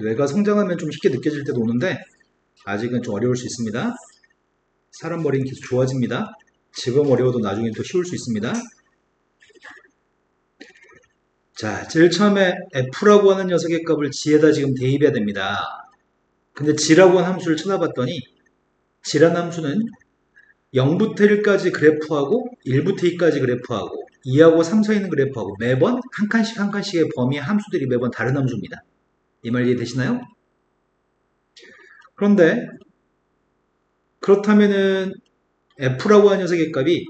뇌가 성장하면 좀 쉽게 느껴질 때도 오는데 아직은 좀 어려울 수 있습니다. 사람 머리는 계속 좋아집니다. 지금 어려워도 나중에 또 쉬울 수 있습니다. 자, 제일 처음에 f라고 하는 녀석의 값을 g에다 지금 대입해야 됩니다. 근데 g라고 하는 함수를 찾아봤더니 g라는 함수는 0부터 1까지 그래프하고 1부터 2까지 그래프하고 2하고 3 사이 있는 그래프하고 매번 한 칸씩 한 칸씩의 범위의 함수들이 매번 다른 함수입니다. 이 말 이해되시나요? 그런데 그렇다면은 f라고 하는 녀석의 값이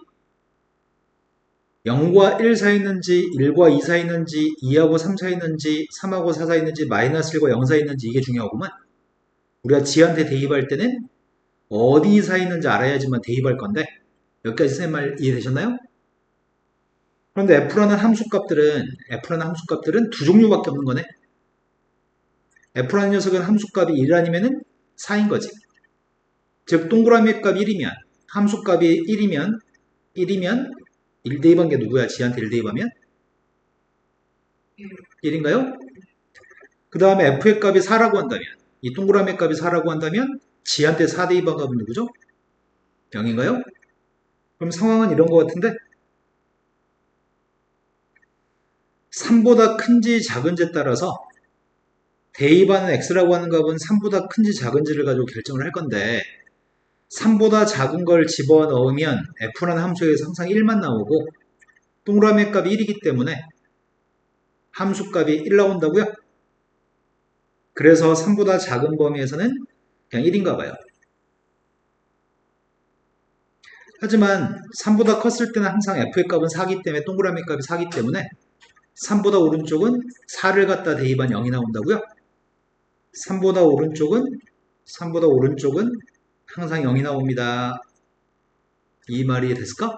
0과 1 사이 있는지 1과 2 사이 있는지 2하고 3 사이 있는지 3하고 4 사이 있는지 마이너스 1과 0 사이 있는지 이게 중요하구만. 우리가 g한테 대입할 때는 어디 사이 있는지 알아야지만 대입할 건데 여기까지 선생님 말 이해되셨나요? 그런데 f라는 함수값들은 두 종류밖에 없는 거네. f라는 녀석은 함수값이 1 아니면은 4인 거지. 즉 동그라미 값 1이면 함수값이 1이면 1 대입한 게 누구야? g한테 1 대입하면 1인가요? 그 다음에 f의 값이 4라고 한다면 이 동그라미 값이 4라고 한다면 g한테 4 대입한 값은 누구죠? 0인가요? 그럼 상황은 이런 것 같은데 3보다 큰지 작은지에 따라서 대입하는 x라고 하는 값은 3보다 큰지 작은지를 가지고 결정을 할 건데 3보다 작은 걸 집어넣으면 f라는 함수에서 항상 1만 나오고 동그라미 값이 1이기 때문에 함수값이 1 나온다고요? 그래서 3보다 작은 범위에서는 그냥 1인가 봐요. 하지만 3보다 컸을 때는 항상 f의 값은 4기 때문에 동그라미 값이 4기 때문에 3보다 오른쪽은 4를 갖다 대입한 0이 나온다고요? 3보다 오른쪽은 항상 0이 나옵니다. 이 말이 됐을까?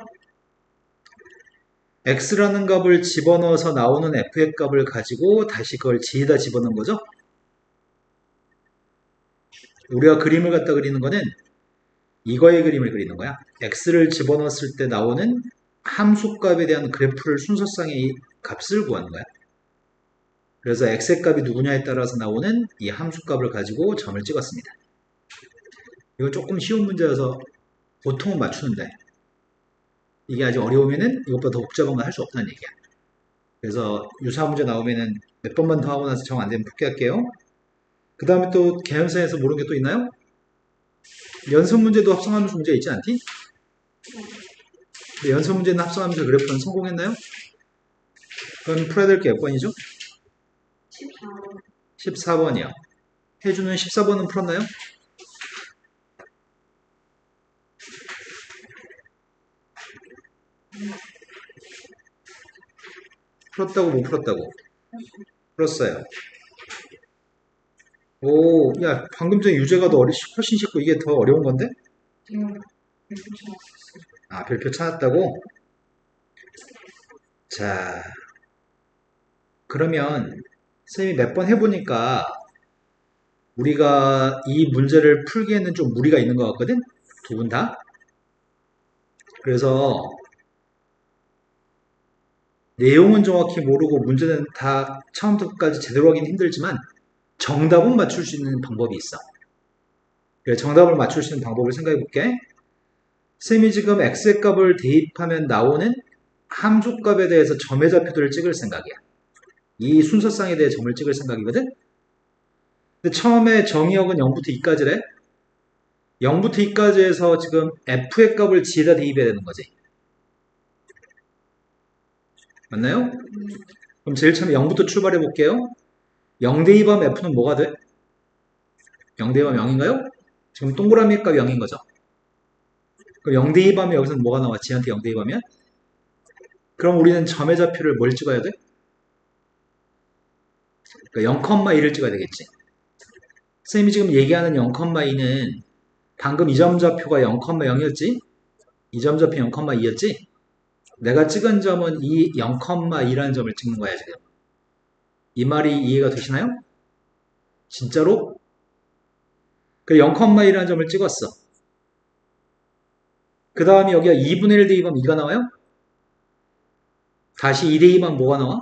x라는 값을 집어넣어서 나오는 f의 값을 가지고 다시 그걸 g에다 집어넣은 거죠? 우리가 그림을 갖다 그리는 거는 이거의 그림을 그리는 거야. x를 집어넣었을 때 나오는 함수값에 대한 그래프를 순서상의 값을 구하는 거야. 그래서 x의 값이 누구냐에 따라서 나오는 이 함수값을 가지고 점을 찍었습니다. 이거 조금 쉬운 문제여서 보통은 맞추는데 이게 아직 어려우면은 이것보다 더 복잡한 거 할 수 없다는 얘기야. 그래서 유사한 문제 나오면은 몇 번만 더 하고 나서 정 안 되면 포기할게요. 그 다음에 또 개연성에서 모르는 게 또 있나요? 연습 문제도 합성함수 문제 있지 않디? 근데 연습 문제는 합성함수 그래프는 성공했나요? 그럼 풀어야 될 게 몇 번이죠? 14번이요. 해주는 14번은 풀었나요? 풀었다고 못 풀었다고? 풀었어요. 오, 야, 방금 전에 유제가 더 훨씬 쉽고 이게 더 어려운 건데? 아, 별표 찾았다고? 자, 그러면 선생님이 몇 번 해보니까 우리가 이 문제를 풀기에는 좀 무리가 있는 것 같거든? 두 분 다? 그래서 내용은 정확히 모르고 문제는 다 처음부터 끝까지 제대로 하긴 힘들지만 정답은 맞출 수 있는 방법이 있어. 그래, 정답을 맞출 수 있는 방법을 생각해 볼게. 쌤이 지금 x의 값을 대입하면 나오는 함수값에 대해서 점의 좌표들을 찍을 생각이야. 이 순서상에 대해 점을 찍을 생각이거든? 근데 처음에 정의역은 0부터 2까지래. 0부터 2까지 해서 지금 f의 값을 g에다 대입해야 되는 거지. 맞나요? 그럼 제일 처음에 0부터 출발해 볼게요. 0 대입하면 f는 뭐가 돼? 0 대입하면 0인가요? 지금 동그라미 값이 0인 거죠. 그럼 0 대입하면 여기서는 뭐가 나와? g한테 0 대입하면? 그럼 우리는 점의 좌표를 뭘 찍어야 돼? 그러니까 0,2를 찍어야 되겠지. 선생님이 지금 얘기하는 0,2는 방금 이 점 좌표가 0,0이었지? 이 점 좌표 0,2였지? 내가 찍은 점은 이 0,2라는 점을 찍는 거야 지금. 이 말이 이해가 되시나요? 진짜로? 그 0,2라는 점을 찍었어. 그 다음에 여기가 2분의 1 대입하면 2가 나와요? 다시 2 대입하면 뭐가 나와?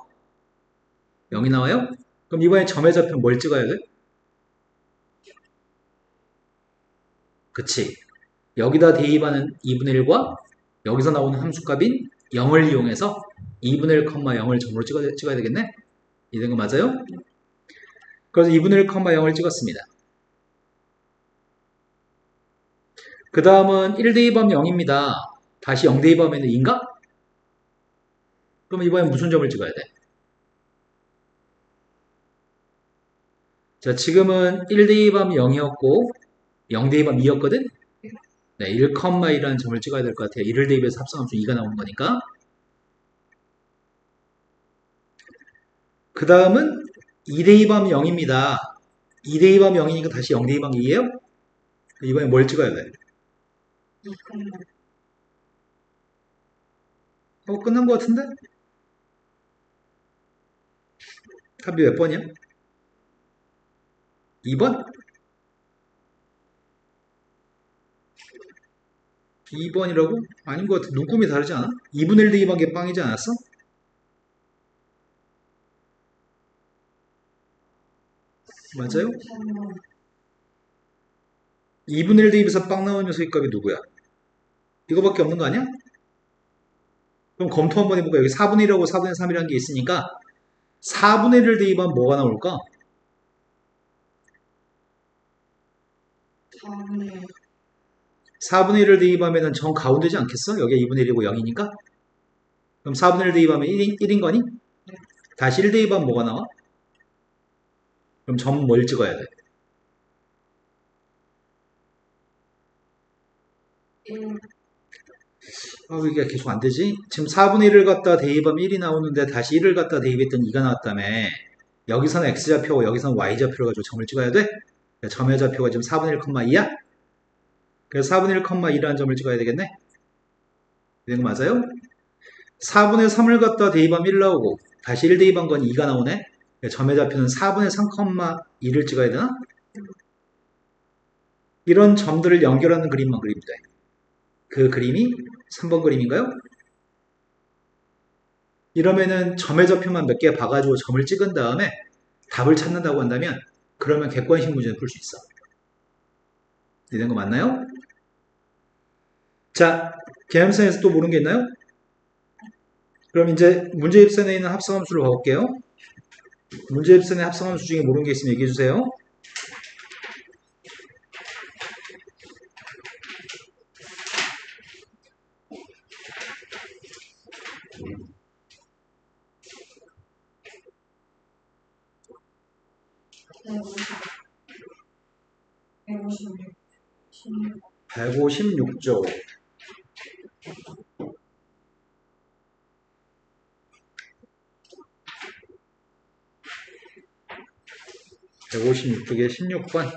0이 나와요? 그럼 이번에 점의 좌표는 뭘 찍어야 돼? 그치? 여기다 대입하는 2분의 1과 여기서 나오는 함수값인 0을 이용해서 2분의 1, 0을 점으로 찍어야 되겠네? 이된 거 맞아요? 그래서 2분의 1, 0을 찍었습니다. 그 다음은 1 대입하면 0입니다. 다시 0 대입하면 2인가? 그럼 이번엔 무슨 점을 찍어야 돼? 자, 지금은 1 대입하면 0이었고 0 대입하면 2였거든? 네, 1,2라는 점을 찍어야 될 것 같아요. 1을 대입해서 합성함수 2가 나오는 거니까. 그 다음은 2 대입하면 0입니다. 2 대입하면 0이니까 다시 0 대입하면 2예요? 이번에 뭘 찍어야 돼? 끝난 것 같은데? 답이 몇 번이야? 2번? 2번이라고? 아닌 것 같아. 눈금이 다르지 않아? 2분의 1 대입한 게 빵이지 않았어? 맞아요? 2분의 1 대입에서 빵 나오는 녀석의 값이 누구야? 이거밖에 없는 거 아니야? 그럼 검토 한번 해볼까? 여기 4분의 1하고 4분의 3이라는 게 있으니까 4분의 1을 대입하면 뭐가 나올까? 4분의 1을 대입하면 정 가운데지 않겠어? 여기가 2분의 1이고 0이니까? 그럼 4분의 1 대입하면 1인 거니? 다시 1 대입하면 뭐가 나와? 그럼 점 뭘 찍어야 돼? 이게 계속 안 되지? 지금 4분의 1을 갖다 대입하면 1이 나오는데 다시 1을 갖다 대입했더니 2가 나왔다며. 여기서는 x좌표고 여기서는 y좌표를 가지고 점을 찍어야 돼? 점의 좌표가 지금 4분의 1,2야? 그래서 4분의 1,2라는 점을 찍어야 되겠네? 이거 맞아요? 4분의 3을 갖다 대입하면 1 나오고 다시 1 대입한 건 2가 나오네? 점의 좌표는 4분의 3,2를 찍어야 되나? 이런 점들을 연결하는 그림만 그리면 돼. 그 그림이 3번 그림인가요? 이러면은 점의 좌표만 몇 개 봐가지고 점을 찍은 다음에 답을 찾는다고 한다면 그러면 객관식 문제는 풀 수 있어. 이런 거 맞나요? 자, 계함선에서 또 모르는 게 있나요? 그럼 이제 문제입선에 있는 합성함수를 봐볼게요. 문제입선의 합성함수 중에 모르는 게 있으면 얘기해 주세요. 백 156조. 156쪽에 16번.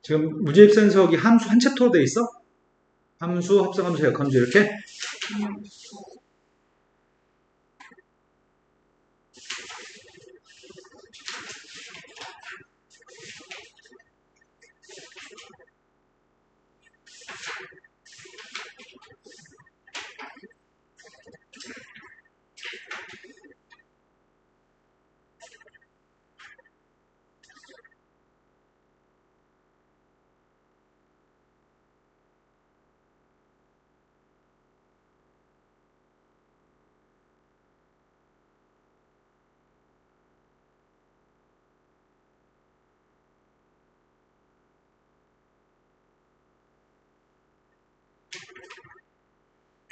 지금 문제입선에서 함수 한 챕터로 돼 있어? 함수, 합성함수, 역함수 이렇게?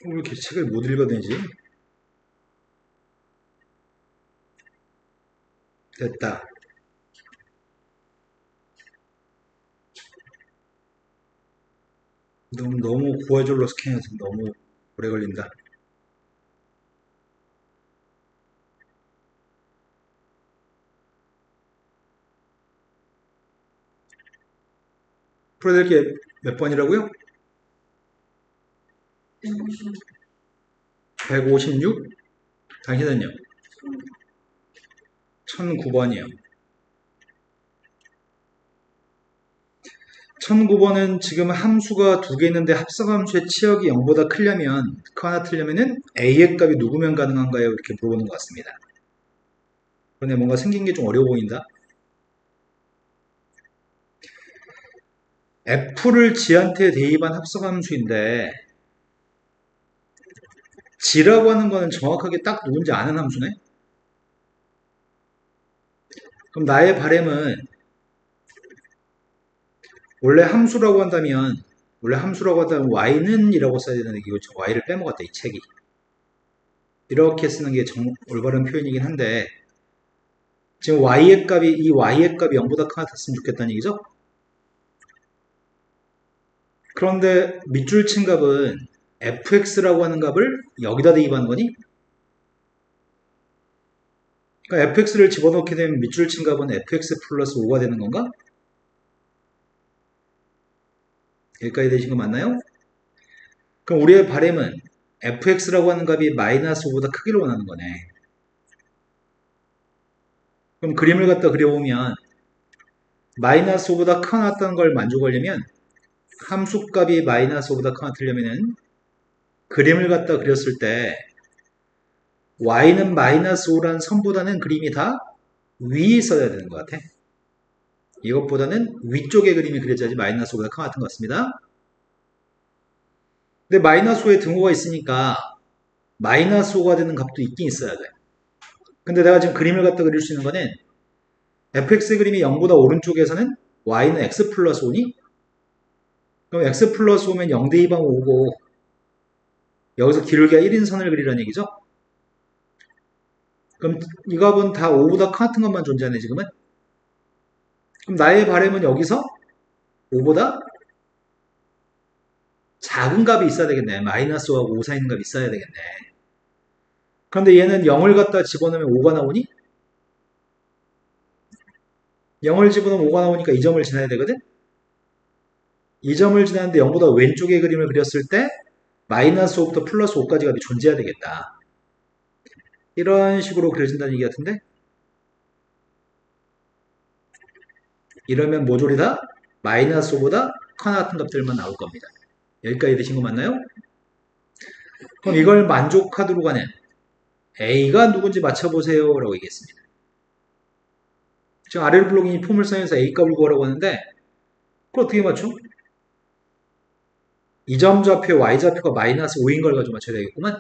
왜 이렇게 책을 못 읽어내지? 됐다. 너무 고화질로 스캔해서 너무 오래 걸린다. 풀어야 될 게 몇 번이라고요? 156? 당신은요? 1009번이요. 1009번은 지금 함수가 두 개 있는데 합성함수의 치역이 0보다 크려면, 그 하나 틀려면은 a의 값이 누구면 가능한가요? 이렇게 물어보는 것 같습니다. 그런데 뭔가 생긴 게 좀 어려워 보인다. f를 g한테 대입한 합성함수인데 g라고 하는 거는 정확하게 딱 누군지 아는 함수네? 그럼 나의 바램은 원래 함수라고 한다면 y는 이라고 써야 되는데 이거 y를 빼먹었다 이 책이. 이렇게 쓰는 게 올바른 표현이긴 한데 지금 y의 값이 이 y의 값이 0보다 같았으면 좋겠다는 얘기죠? 그런데 밑줄 친 값은 fx라고 하는 값을 여기다 대입하는 거니? 그러니까 fx를 집어넣게 되면 밑줄 친 값은 fx 플러스 5가 되는 건가? 여기까지 되신 거 맞나요? 그럼 우리의 바램은 fx라고 하는 값이 마이너스 5보다 크기를 원하는 거네. 그럼 그림을 갖다 그려보면 마이너스 5보다 커놨다는 걸 만족하려면 함수값이 마이너스 5보다 커나뜨려면은 그림을 갖다 그렸을 때 y는 마이너스 5라는 선보다는 그림이 다 위에 있어야 되는 것 같아. 이것보다는 위쪽에 그림이 그려져야지 마이너스 5보다 커 같은 것 같습니다. 근데 마이너스 5에 등호가 있으니까 마이너스 5가 되는 값도 있긴 있어야 돼. 근데 내가 지금 그림을 갖다 그릴 수 있는 거는 fx의 그림이 0보다 오른쪽에서는 y는 x 플러스 5니? 그럼 x 플러스 5면 0 대입하면 5고 여기서 기울기가 1인 선을 그리라는 얘기죠? 그럼 이 값은 다 5보다 같은 것만 존재하네 지금은? 그럼 나의 바램은 여기서 5보다 작은 값이 있어야 되겠네. 마이너스 5하고 5 사이 있는 값이 있어야 되겠네. 그런데 얘는 0을 갖다 집어넣으면 5가 나오니? 0을 집어넣으면 5가 나오니까 이 점을 지나야 되거든? 이 점을 지나는데 0보다 왼쪽에 그림을 그렸을 때 마이너스 5부터 플러스 5까지 값이 존재해야 되겠다. 이런 식으로 그려진다는 얘기 같은데? 이러면 모조리다 마이너스 5보다 커나 같은 값들만 나올 겁니다. 여기까지 되신 거 맞나요? 그럼 이걸 만족하도록 하는 A가 누군지 맞춰보세요 라고 얘기했습니다. 지금 아래로 블록이 포물선에서 A값을 구하라고 하는데 그걸 어떻게 맞춰? 이 점 좌표 Y좌표가 마이너스 5인 걸 가지고 맞춰야 되겠구만.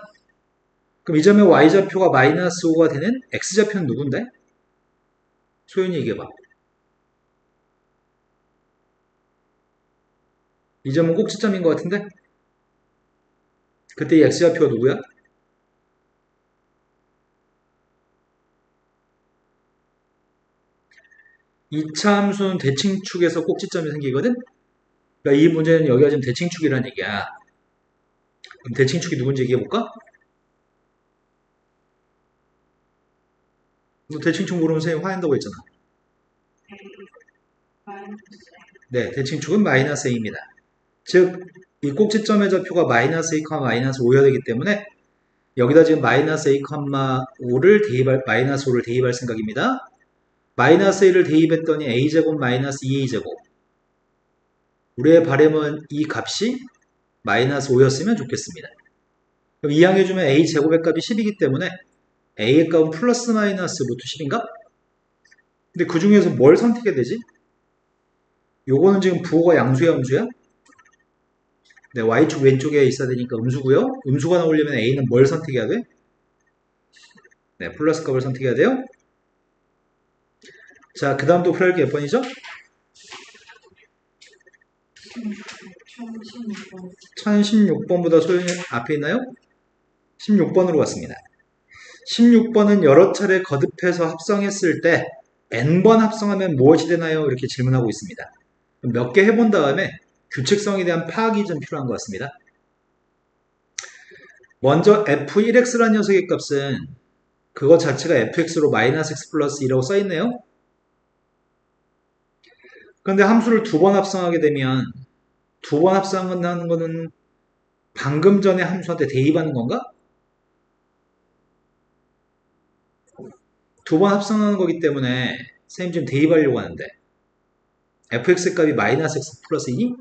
그럼 이 점의 Y좌표가 마이너스 5가 되는 X좌표는 누군데? 소연이 얘기해봐. 이 점은 꼭지점인 것 같은데? 그때 이 X좌표가 누구야? 이 차 함수는 대칭축에서 꼭지점이 생기거든? 그러니까 이 문제는 여기가 지금 대칭축이라는 얘기야. 그럼 대칭축이 누군지 얘기해볼까? 너 대칭축 모르면 선생님 화낸다고 했잖아. 네, 대칭축은 마이너스 A입니다. 즉, 이 꼭지점의 좌표가 마이너스 A, 마이너스 5여야 되기 때문에 여기다 지금 마이너스 A, 5를 마이너스 5를 대입할 생각입니다. 마이너스 A를 대입했더니 A제곱 마이너스 2A제곱. 우리의 바램은 이 값이 마이너스 5였으면 좋겠습니다. 그럼 이항해주면 A제곱의 값이 10이기 때문에 A의 값은 플러스 마이너스 루트 10인가? 근데 그 중에서 뭘 선택해야 되지? 요거는 지금 부호가 양수야, 음수야? 네, Y축 왼쪽에 있어야 되니까 음수고요. 음수가 나오려면 A는 뭘 선택해야 돼? 네, 플러스 값을 선택해야 돼요. 자, 그 다음 또 풀어야 할 게 몇 번이죠? 1016번보다 소연이 앞에 있나요? 16번으로 왔습니다. 16번은 여러 차례 거듭해서 합성했을 때 n번 합성하면 무엇이 되나요? 이렇게 질문하고 있습니다. 몇 개 해본 다음에 규칙성에 대한 파악이 좀 필요한 것 같습니다. 먼저 f1x라는 녀석의 값은 그것 자체가 fx로 마이너스 x 플러스 2라고 써있네요. 그런데 함수를 두 번 합성하게 되면 두 번 합성한다는 거는 방금 전에 함수한테 대입하는 건가? 두 번 합성하는 거기 때문에 선생님 지금 대입하려고 하는데 fx 값이 마이너스 x 플러스 2니?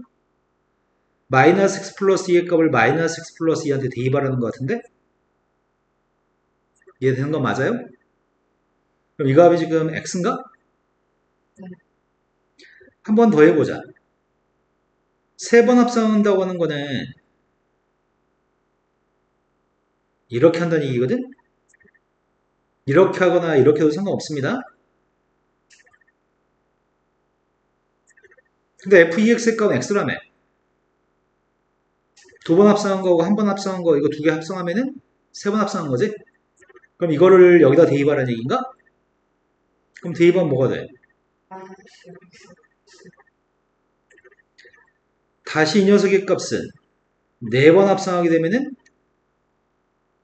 마이너스 x 플러스 2의 값을 마이너스 x 플러스 2한테 대입하라는 것 같은데? 이해되는 거 맞아요? 그럼 이 값이 지금 x인가? 한 번 더 해보자. 세 번 합성한다고 하는 거는 이렇게 한다는 얘기거든? 이렇게 하거나 이렇게 해도 상관없습니다. 근데 FEX의 값은 X라며. 두 번 합성한 거고 한 번 합성한 거 이거 두 개 합성하면은 세 번 합성한 거지? 그럼 이거를 여기다 대입하라는 얘기인가? 그럼 대입하면 뭐가 돼? 다시 이 녀석의 값은 네 번 합성하게 되면은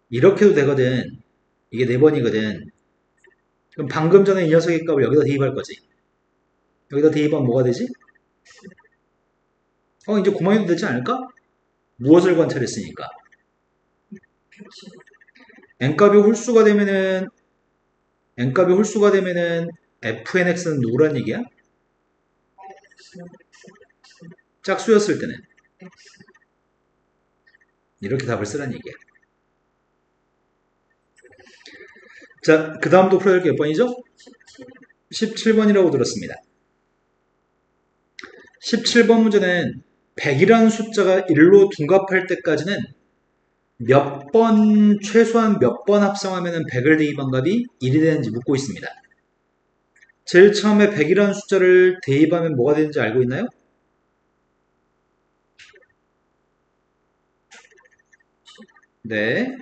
이렇게 해도 되거든. 이게 네 번이거든. 그럼 방금 전에 이 녀석의 값을 여기다 대입할 거지. 여기다 대입하면 뭐가 되지? 이제 그만해도 되지 않을까? 무엇을 관찰했으니까. n값이 홀수가 되면은 n값이 홀수가 되면은 fnx는 누구란 얘기야? 짝수였을 때는 이렇게 답을 쓰란 얘기야. 자, 그 다음도 풀어야 될 게 몇 번이죠? 17번이라고 들었습니다. 17번 문제는 100이라는 숫자가 1로 둔갑할 때까지는 최소한 몇 번 합성하면 100을 대입한 값이 1이 되는지 묻고 있습니다. 제일 처음에 100이라는 숫자를 대입하면 뭐가 되는지 알고 있나요? 네.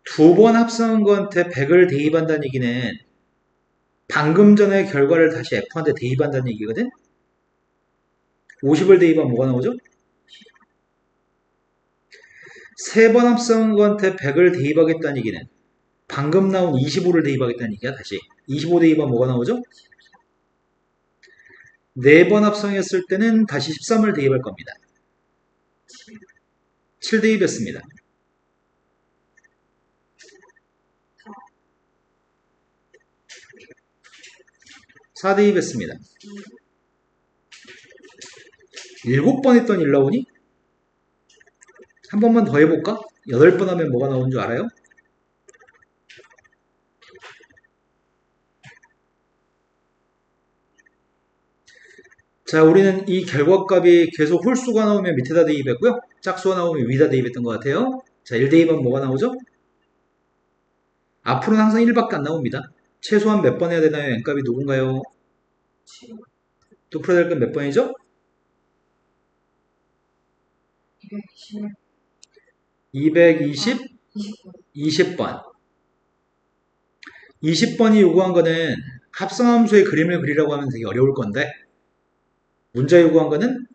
두 번 합성한 거한테 100을 대입한다는 얘기는 방금 전에 결과를 다시 F한테 대입한다는 얘기거든? 50을 대입하면 뭐가 나오죠? 세 번 합성한 거한테 100을 대입하겠다는 얘기는 방금 나온 25를 대입하겠다는 얘기야, 다시. 25 대입하면 뭐가 나오죠? 네 번 합성했을 때는 다시 13을 대입할 겁니다. 7 대입했습니다. 4 대입했습니다. 7번 했던 일 나오니? 한 번만 더 해볼까? 8번 하면 뭐가 나오는 줄 알아요? 자, 우리는 이 결과값이 계속 홀수가 나오면 밑에다 대입했고요. 짝수가 나오면 위에다 대입했던 것 같아요. 자, 1 대입하면 뭐가 나오죠? 앞으로는 항상 1밖에 안 나옵니다. 최소한 몇 번 해야 되나요? n값이 누군가요? 또 풀어야 될 건 몇 번이죠? 220, 20번. 20번이 요구한 거는 합성함수의 그림을 그리라고 하면 되게 어려울 건데 문제 요구한 거는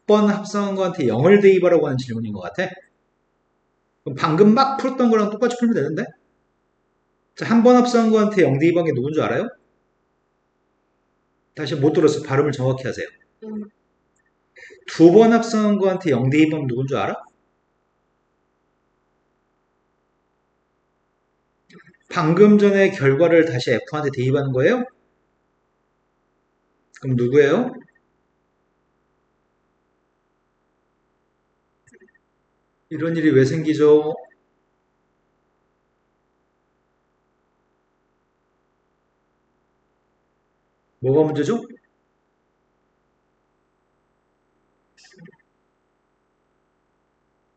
100번 합성한 거한테 0을 대입하라고 하는 질문인 것 같아. 그럼 방금 막 풀었던 거랑 똑같이 풀면 되는데? 자, 한 번 합성한 거한테 0 대입한 게 누군지 알아요? 다시 못 들었어. 발음을 정확히 하세요. 두 번 합성한 거한테 0 대입하면 누군지 알아? 방금 전에 결과를 다시 F한테 대입하는 거예요? 그럼 누구예요? 이런 일이 왜 생기죠? 뭐가 문제죠?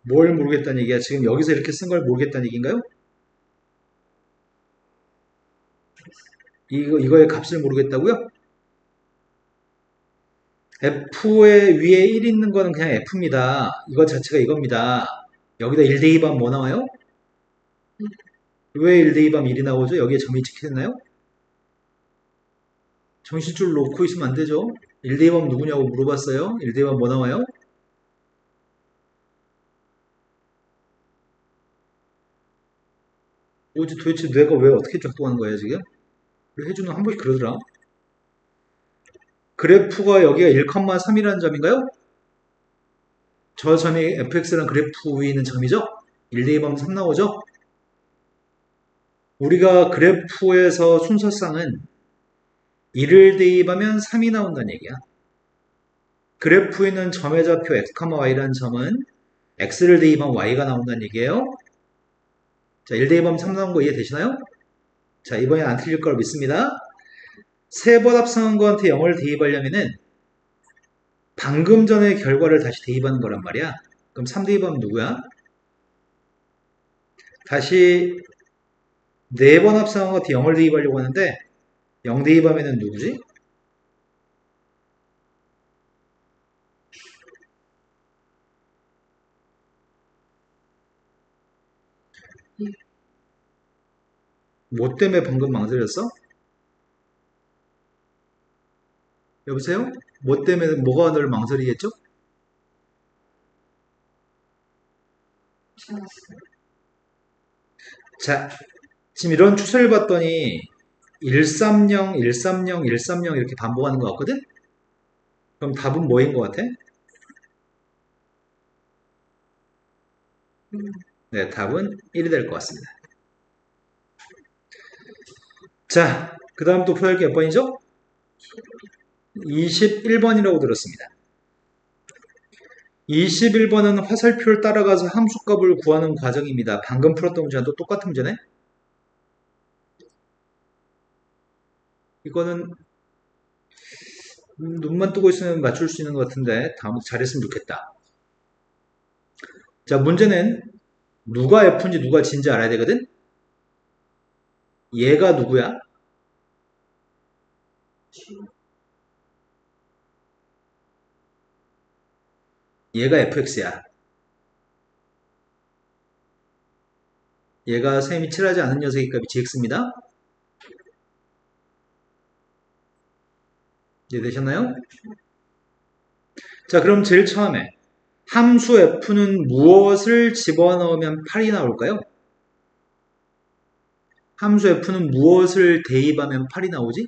뭘 모르겠다는 얘기야? 지금 여기서 이렇게 쓴 걸 모르겠다는 얘기인가요? 이거의 값을 모르겠다고요? F의 위에 1 있는 거는 그냥 F입니다. 이거 자체가 이겁니다. 여기다 1 대입하면 뭐 나와요? 왜 1 대입하면 1이 나오죠? 여기에 점이 찍혔나요? 정신줄 놓고 있으면 안 되죠? 1 대입하면 누구냐고 물어봤어요? 1 대입하면 뭐 나와요? 뭐지 도대체 뇌가 왜 어떻게 작동하는 거예요 지금? 우리 혜주는 한 번씩 그러더라. 그래프가 여기가 1,3이라는 점인가요? 저 점이 fx라는 그래프 위에 있는 점이죠? 1 대입하면 3 나오죠? 우리가 그래프에서 순서상은 1을 대입하면 3이 나온다는 얘기야. 그래프에 있는 점의 좌표 x, y라는 점은 x를 대입하면 y가 나온다는 얘기예요. 자, 1 대입하면 3 나온 거 이해되시나요? 자, 이번엔 안 틀릴 걸 믿습니다. 세 번 합성한 거한테 0을 대입하려면은 방금 전의 결과를 다시 대입하는 거란 말이야. 그럼 3 대입하면 누구야? 다시 4번 합성한 것 0을 대입하려고 하는데 0 대입하면 누구지? 뭐 때문에 방금 망설였어? 여보세요? 뭐 때문에 뭐가 널 망설이겠죠? 자, 지금 이런 추세를 봤더니 130, 130, 130 이렇게 반복하는 것 같거든? 그럼 답은 뭐인 것 같아? 네, 답은 1이 될 것 같습니다. 자, 그 다음 또 표현할 게 몇 번이죠? 21번이라고 들었습니다. 21번은 화살표를 따라가서 함수값을 구하는 과정입니다. 방금 풀었던 문제랑 또 똑같은 문제네? 이거는 눈만 뜨고 있으면 맞출 수 있는 것 같은데 다음부터 잘했으면 좋겠다. 자, 문제는 누가 F인지 누가 G인지 알아야 되거든? 얘가 누구야? 얘가 fx야. 얘가 셈이 칠하지 않은 녀석의 값이 gx입니다. 이해되셨나요? 자, 그럼 제일 처음에 함수 f는 무엇을 집어넣으면 8이 나올까요? 함수 f는 무엇을 대입하면 8이 나오지?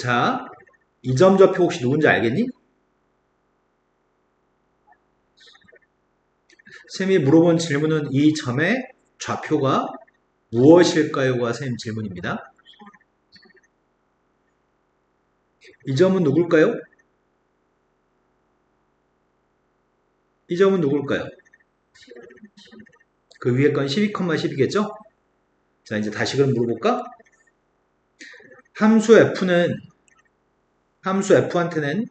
자, 이 점 좌표 혹시 누군지 알겠니? 쌤이 물어본 질문은 이 점의 좌표가 무엇일까요가 쌤 질문입니다. 이 점은 누굴까요? 이 점은 누굴까요? 그 위에 건 12,10이겠죠? 자, 이제 다시 그럼 물어볼까? 함수 f한테는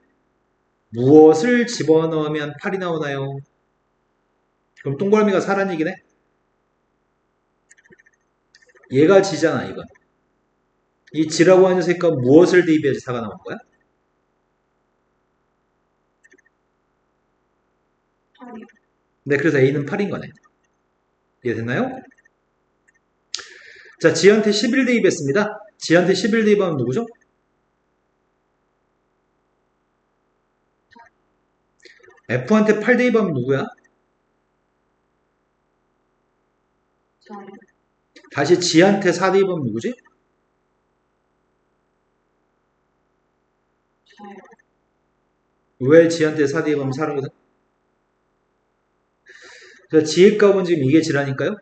무엇을 집어넣으면 8이 나오나요? 그럼 동그라미가 4란 얘기네? 얘가 G잖아, 이건. 이 G라고 하는 녀석과 무엇을 대입해야지 4가 나오는 거야? 네, 그래서 A는 8인 거네. 이해됐나요? 자, G한테 11 대입했습니다. G한테 11 대입하면 누구죠? F한테 8 대입하면 누구야? 다시 G한테 4 대입하면 누구지? 왜 G한테 4 대입하면 4라거든? 자, G의 값은 지금 이게 G라니까요?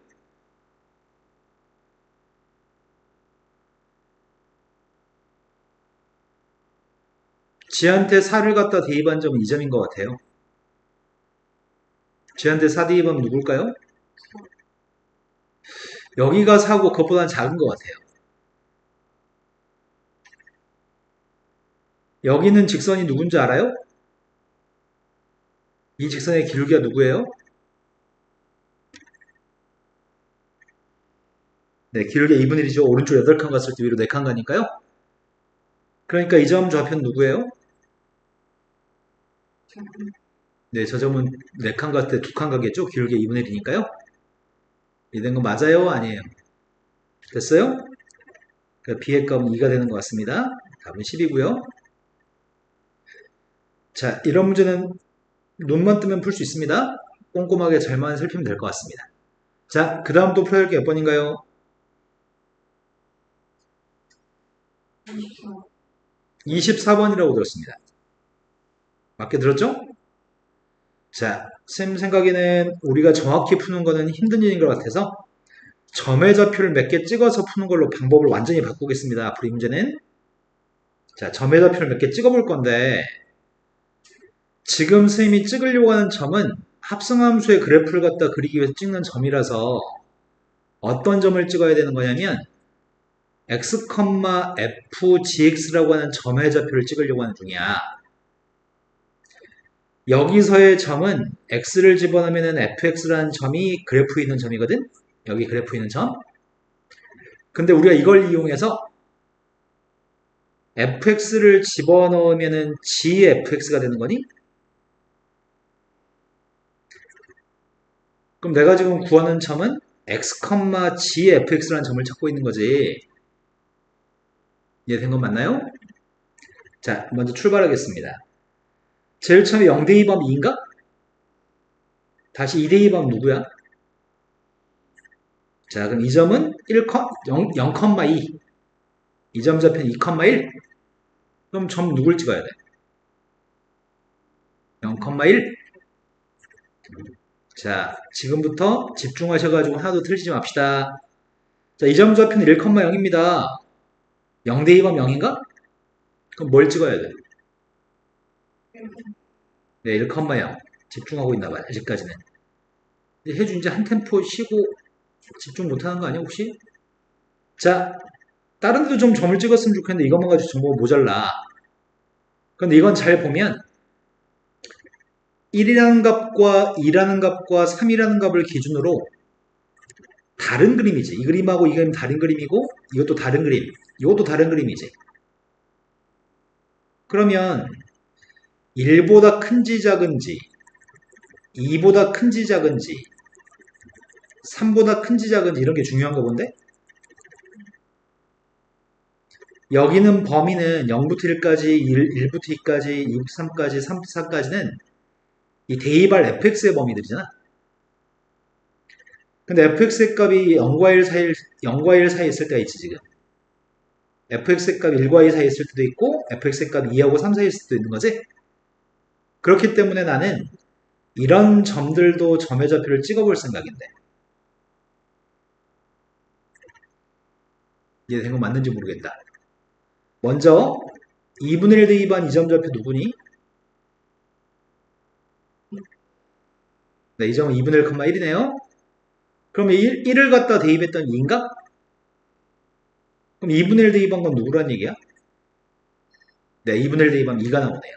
G한테 4를 갖다 대입한 점은 이 점인 것 같아요. G한테 4 대입하면 누굴까요? 여기가 4고 그것보다는 작은 것 같아요. 여기는 직선이 누군지 알아요? 이 직선의 기울기가 누구예요? 네, 기울기 2분의 1이죠. 오른쪽 8칸 갔을 때 위로 4칸 가니까요. 그러니까 이 점 좌표는 누구예요? 네, 저 점은 4칸 갔을 때 2칸 가겠죠? 기울기 2분의 1이니까요. 이된 거 맞아요? 아니에요? 됐어요? 그러니까 B의 값은 2가 되는 것 같습니다. 답은 10이고요. 자, 이런 문제는 눈만 뜨면 풀 수 있습니다. 꼼꼼하게 잘만 살피면 될 것 같습니다. 자, 그 다음 또 풀어야 할 게 몇 번인가요? 24번이라고 들었습니다. 맞게 들었죠? 자, 쌤 생각에는 우리가 정확히 푸는 거는 힘든 일인 것 같아서 점의 좌표를 몇 개 찍어서 푸는 걸로 방법을 완전히 바꾸겠습니다. 앞으로 이 문제는 자, 점의 좌표를 몇 개 찍어볼 건데 지금 쌤이 찍으려고 하는 점은 합성함수의 그래프를 갖다 그리기 위해서 찍는 점이라서 어떤 점을 찍어야 되는 거냐면 x, f, gx라고 하는 점의 좌표를 찍으려고 하는 중이야. 여기서의 점은 x를 집어넣으면 fx라는 점이 그래프에 있는 점이거든? 여기 그래프에 있는 점. 근데 우리가 이걸 이용해서 fx를 집어넣으면 gfx가 되는 거니? 그럼 내가 지금 구하는 점은 x, gfx라는 점을 찾고 있는 거지. 이해된 건 맞나요? 자, 먼저 출발하겠습니다. 제일 처음에 0대 2범 2인가? 다시 2대 2범 누구야? 자, 그럼 이 점은 0,2. 이 점 좌표는 2,1. 그럼 점 누굴 찍어야 돼? 0,1. 자, 지금부터 집중하셔가지고 하나도 틀리지 맙시다. 자, 이 점 좌표는 1,0입니다. 0대 2범 0인가? 그럼 뭘 찍어야 돼? 네, 1,0. 집중하고 있나 봐요. 아직까지는. 해준 이제 한 템포 쉬고 집중 못하는 거 아니야 혹시? 자, 다른 데도 좀 점을 찍었으면 좋겠는데 이것만 가지고 정보가 모자라. 근데 이건 잘 보면 1이라는 값과 2라는 값과 3이라는 값을 기준으로 다른 그림이지. 이 그림하고 이 그림 다른 그림이고 이것도 다른 그림. 이것도 다른 그림이지. 그러면 1보다 큰지 작은지 2보다 큰지 작은지 3보다 큰지 작은지 이런 게 중요한가 본데? 여기는 범위는 0부터 1까지, 1부터 2까지, 2부터 3까지, 3부터 4까지는 이 대입할 fx의 범위들이잖아. 근데 fx의 값이 0과 1 사이, 0과 1 사이에 있을 때가 있지, 지금. fx의 값이 1과 2 사이에 있을 때도 있고, fx의 값이 2하고 3 사이에 있을 때도 있는 거지? 그렇기 때문에 나는 이런 점들도 점의 좌표를 찍어볼 생각인데. 이해된 거 맞는지 모르겠다. 먼저 2분의 1 대입한 이 점 좌표 누구니? 네, 이 점은 2분의 1,1이네요. 그럼 1을 갖다 대입했던 2인가? 그럼 2분의 1 대입한 건 누구란 얘기야? 네, 2분의 1 대입하면 2가 나오네요.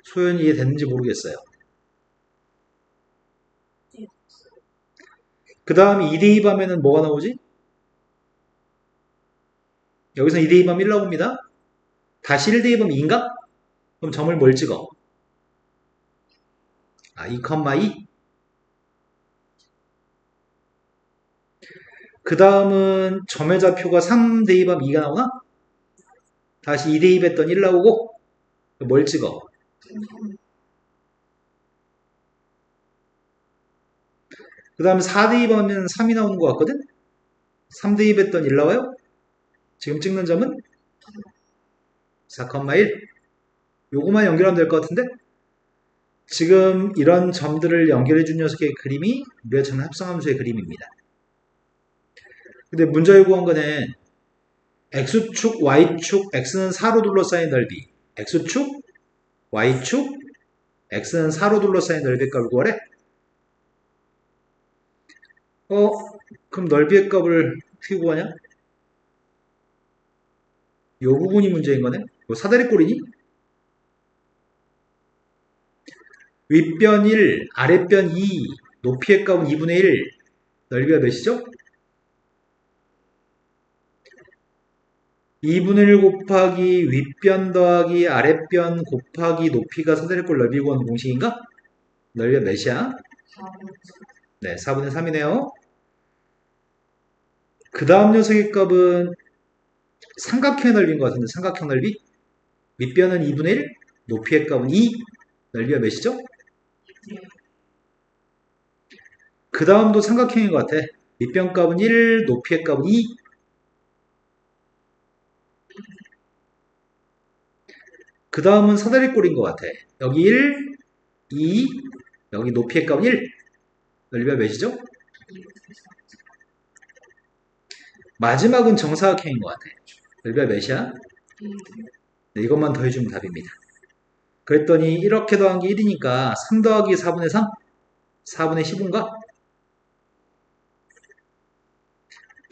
소연이 이해됐는지 모르겠어요. 그 다음에 2 대입하면 뭐가 나오지? 여기서 2 대입하면 1 나옵니다. 다시 1 대입하면 2인가? 그럼 점을 뭘 찍어? 아, 2,2. 그 다음은 점의 좌표가 3 대입하면 2가 나오나? 다시 2 대입했던 1 나오고 뭘 찍어? 그 다음에 4 대입하면 3이 나오는 것 같거든? 3 대입했던 1 나와요? 지금 찍는 점은 4,1. 요거만 연결하면 될 것 같은데? 지금 이런 점들을 연결해 준 녀석의 그림이 우리가 찾는 합성함수의 그림입니다. 근데 문제에 구한 거는 x축, y축, x는 4로 둘러싸인 넓이, x축, y축, x는 4로 둘러싸인 넓이의 값을 구하래? 그럼 넓이의 값을 어떻게 구하냐? 이 부분이 문제인 거네? 뭐 사다리꼴이니? 윗변 1, 아랫변 2, 높이의 값은 2분의 1, 넓이가 몇이죠? 2분의 1 곱하기 윗변 더하기 아랫변 곱하기 높이가 사다리꼴 넓이 구하는 공식인가? 넓이가 몇이야? 네, 4분의 3이네요. 그 다음 녀석의 값은 삼각형의 넓이인 것 같은데 삼각형 넓이? 윗변은 2분의 1, 높이의 값은 2, 넓이가 몇이죠? 그 다음도 삼각형인 것 같아. 밑변 값은 1, 높이의 값은 2. 그 다음은 사다리꼴인 것 같아. 여기 1, 2, 여기 높이의 값은 1. 넓이가 몇이죠? 마지막은 정사각형인 것 같아. 넓이가 몇이야? 네, 이것만 더해주면 답입니다. 그랬더니 이렇게 더한 게 1이니까 3 더하기 4분의 3? 4분의 15인가?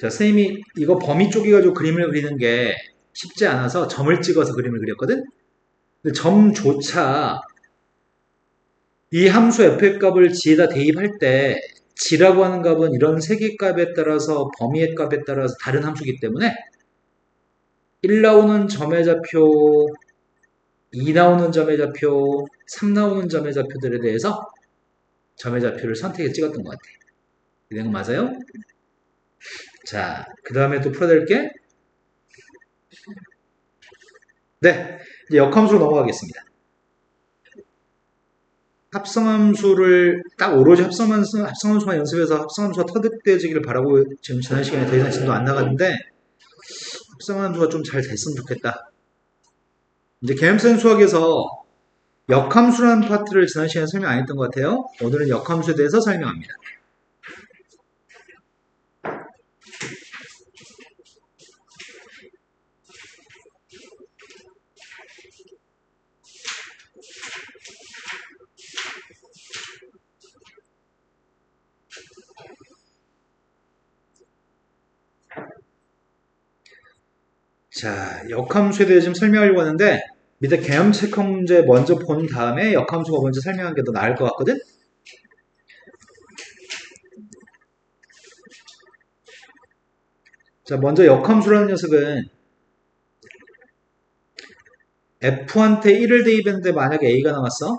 자, 선생님이 이거 범위 쪼개가지고 그림을 그리는 게 쉽지 않아서 점을 찍어서 그림을 그렸거든? 근데 점조차 이 함수 f의 값을 g에다 대입할 때 g라고 하는 값은 이런 세 개 값에 따라서 범위의 값에 따라서 다른 함수이기 때문에 1 나오는 점의 좌표, 2 나오는 점의 좌표, 3 나오는 점의 좌표들에 대해서 점의 좌표를 선택해 찍었던 것 같아. 이런 거 맞아요? 자, 그 다음에 또 풀어야 될 게, 네, 이제 역함수로 넘어가겠습니다. 합성함수를 딱 오로지 합성함수만 연습해서 합성함수가 터득되어지기를 바라고 지금 지난 시간에 더 이상 진도 안 나갔는데, 합성함수가 좀 잘 됐으면 좋겠다. 이제 개념센 수학에서 역함수라는 파트를 지난 시간에 설명 안 했던 것 같아요. 오늘은 역함수에 대해서 설명합니다. 자, 역함수에 대해 좀 설명하려고 하는데 밑에 개념 체크 문제 먼저 본 다음에 역함수가 먼저 설명하는 게 더 나을 것 같거든? 자, 먼저 역함수라는 녀석은 F한테 1을 대입했는데 만약에 A가 나왔어.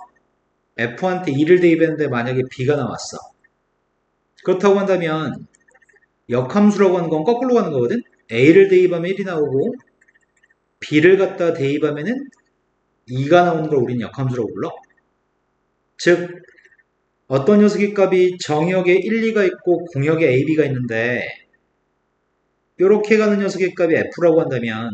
F한테 2를 대입했는데 만약에 B가 나왔어. 그렇다고 한다면 역함수라고 하는 건 거꾸로 가는 거거든? A를 대입하면 1이 나오고 B를 갖다 대입하면은 2가 나오는 걸 우리는 역함수라고 불러. 즉, 어떤 녀석의 값이 정역에 1, 2가 있고 공역에 A, B가 있는데 이렇게 가는 녀석의 값이 F라고 한다면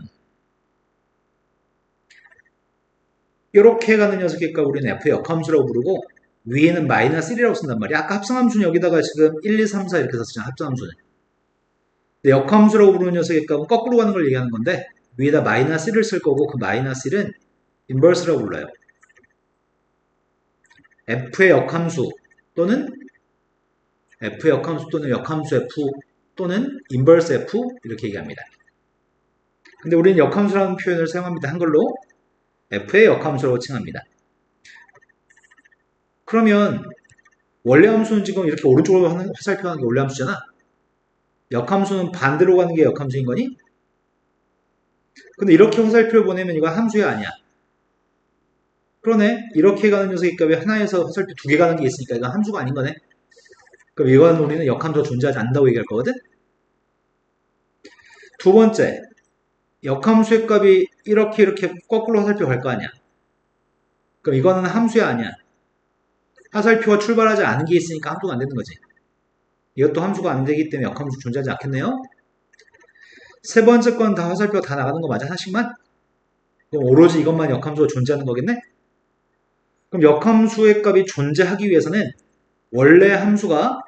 이렇게 가는 녀석의 값 우리는 F 역함수라고 부르고 위에는 마이너스 1이라고 쓴단 말이야. 아까 합성함수는 여기다가 지금 1, 2, 3, 4 이렇게 썼잖아. 합성함수는. 근데 역함수라고 부르는 녀석의 값은 거꾸로 가는 걸 얘기하는 건데 위에다 마이너스 1을 쓸 거고 그 마이너스 1은 인버스라고 불러요. F의 역함수 또는 F의 역함수 또는 역함수 F 또는 인버스 F 이렇게 얘기합니다. 근데 우리는 역함수라는 표현을 사용합니다. 한글로 F의 역함수라고 칭합니다. 그러면 원래 함수는 지금 이렇게 오른쪽으로 화살표 하는 게 원래 함수잖아. 역함수는 반대로 가는 게 역함수인 거니? 근데 이렇게 화살표를 보내면 이건 함수야 아니야? 그러네. 이렇게 가는 녀석의 값이 하나에서 화살표 두 개 가는 게 있으니까 이건 함수가 아닌 거네. 그럼 이건 우리는 역함수가 존재하지 않는다고 얘기할 거거든? 두 번째, 역함수의 값이 이렇게 거꾸로 화살표 갈 거 아니야? 그럼 이거는 함수야 아니야? 화살표가 출발하지 않은 게 있으니까 함수가 안 되는 거지. 이것도 함수가 안 되기 때문에 역함수 존재하지 않겠네요? 세 번째 건 다 화살표 다 나가는 거 맞아? 하나씩만? 그럼 오로지 이것만 역함수가 존재하는 거겠네? 그럼 역함수의 값이 존재하기 위해서는 원래 함수가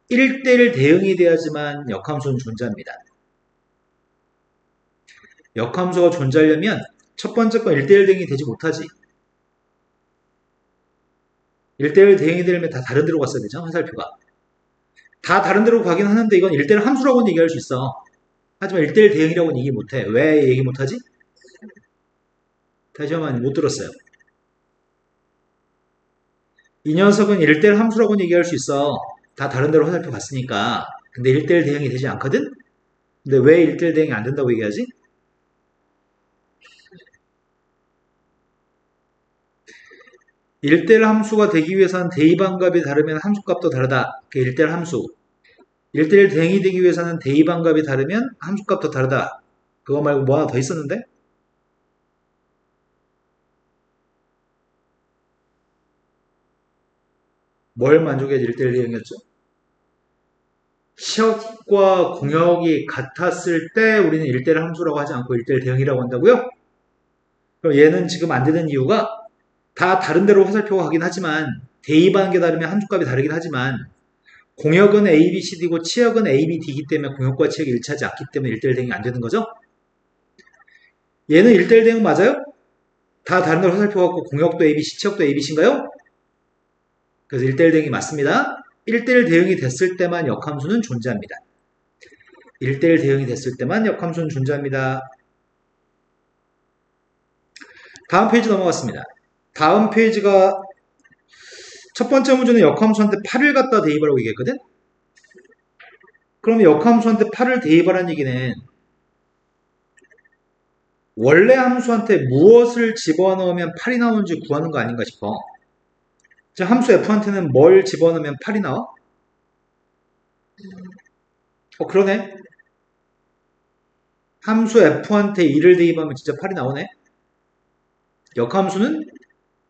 1대1 대응이 돼야지만 역함수는 존재합니다. 역함수가 존재하려면 첫 번째 건 1대1 대응이 되지 못하지. 1대1 대응이 되려면 다 다른 데로 갔어야 되죠, 화살표가. 다 다른 데로 가긴 하는데 이건 1대1 함수라고는 얘기할 수 있어. 하지만 1대1 대응이라고는 얘기 못해. 왜 얘기 못하지? 다시 한번 못 들었어요. 이 녀석은 1대1 함수라고는 얘기할 수 있어. 다 다른 데로 화살표 갔으니까. 근데 1대1 대응이 되지 않거든? 근데 왜 1대1 대응이 안 된다고 얘기하지? 1대1 함수가 되기 위해서는 대입한 값이 다르면 함수값도 다르다. 그게 1대1 함수. 1대1 대응이 되기 위해서는 대입한 값이 다르면 함수값도 다르다. 그거 말고 뭐 하나 더 있었는데? 뭘 만족해야지 1대1 대응이었죠? 시역과 공역이 같았을 때 우리는 1대1 함수라고 하지 않고 1대1 대응이라고 한다고요? 그럼 얘는 지금 안 되는 이유가 다 다른 데로 화살표가 가긴 하지만 대입하는 게 다르면 함수값이 다르긴 하지만 공역은 A, B, C, D고 치역은 A, B, D이기 때문에 공역과 치역이 일치하지 않기 때문에 1대1 대응이 안 되는 거죠? 얘는 1대1 대응 맞아요? 다 다른 데로 화살표 갖고 공역도 A, B, C, 치역도 A, B, C인가요? 그래서 1대1 대응이 맞습니다. 1대1 대응이 됐을 때만 역함수는 존재합니다. 1대1 대응이 됐을 때만 역함수는 존재합니다. 다음 페이지 넘어갔습니다. 다음 페이지가 첫 번째 문제는 역함수한테 8을 갖다 대입하라고 얘기했거든? 그러면 역함수한테 8을 대입하라는 얘기는 원래 함수한테 무엇을 집어넣으면 8이 나오는지 구하는 거 아닌가 싶어. 자, 함수 f한테는 뭘 집어넣으면 8이 나와? 그러네. 함수 f한테 2를 대입하면 진짜 8이 나오네. 역함수는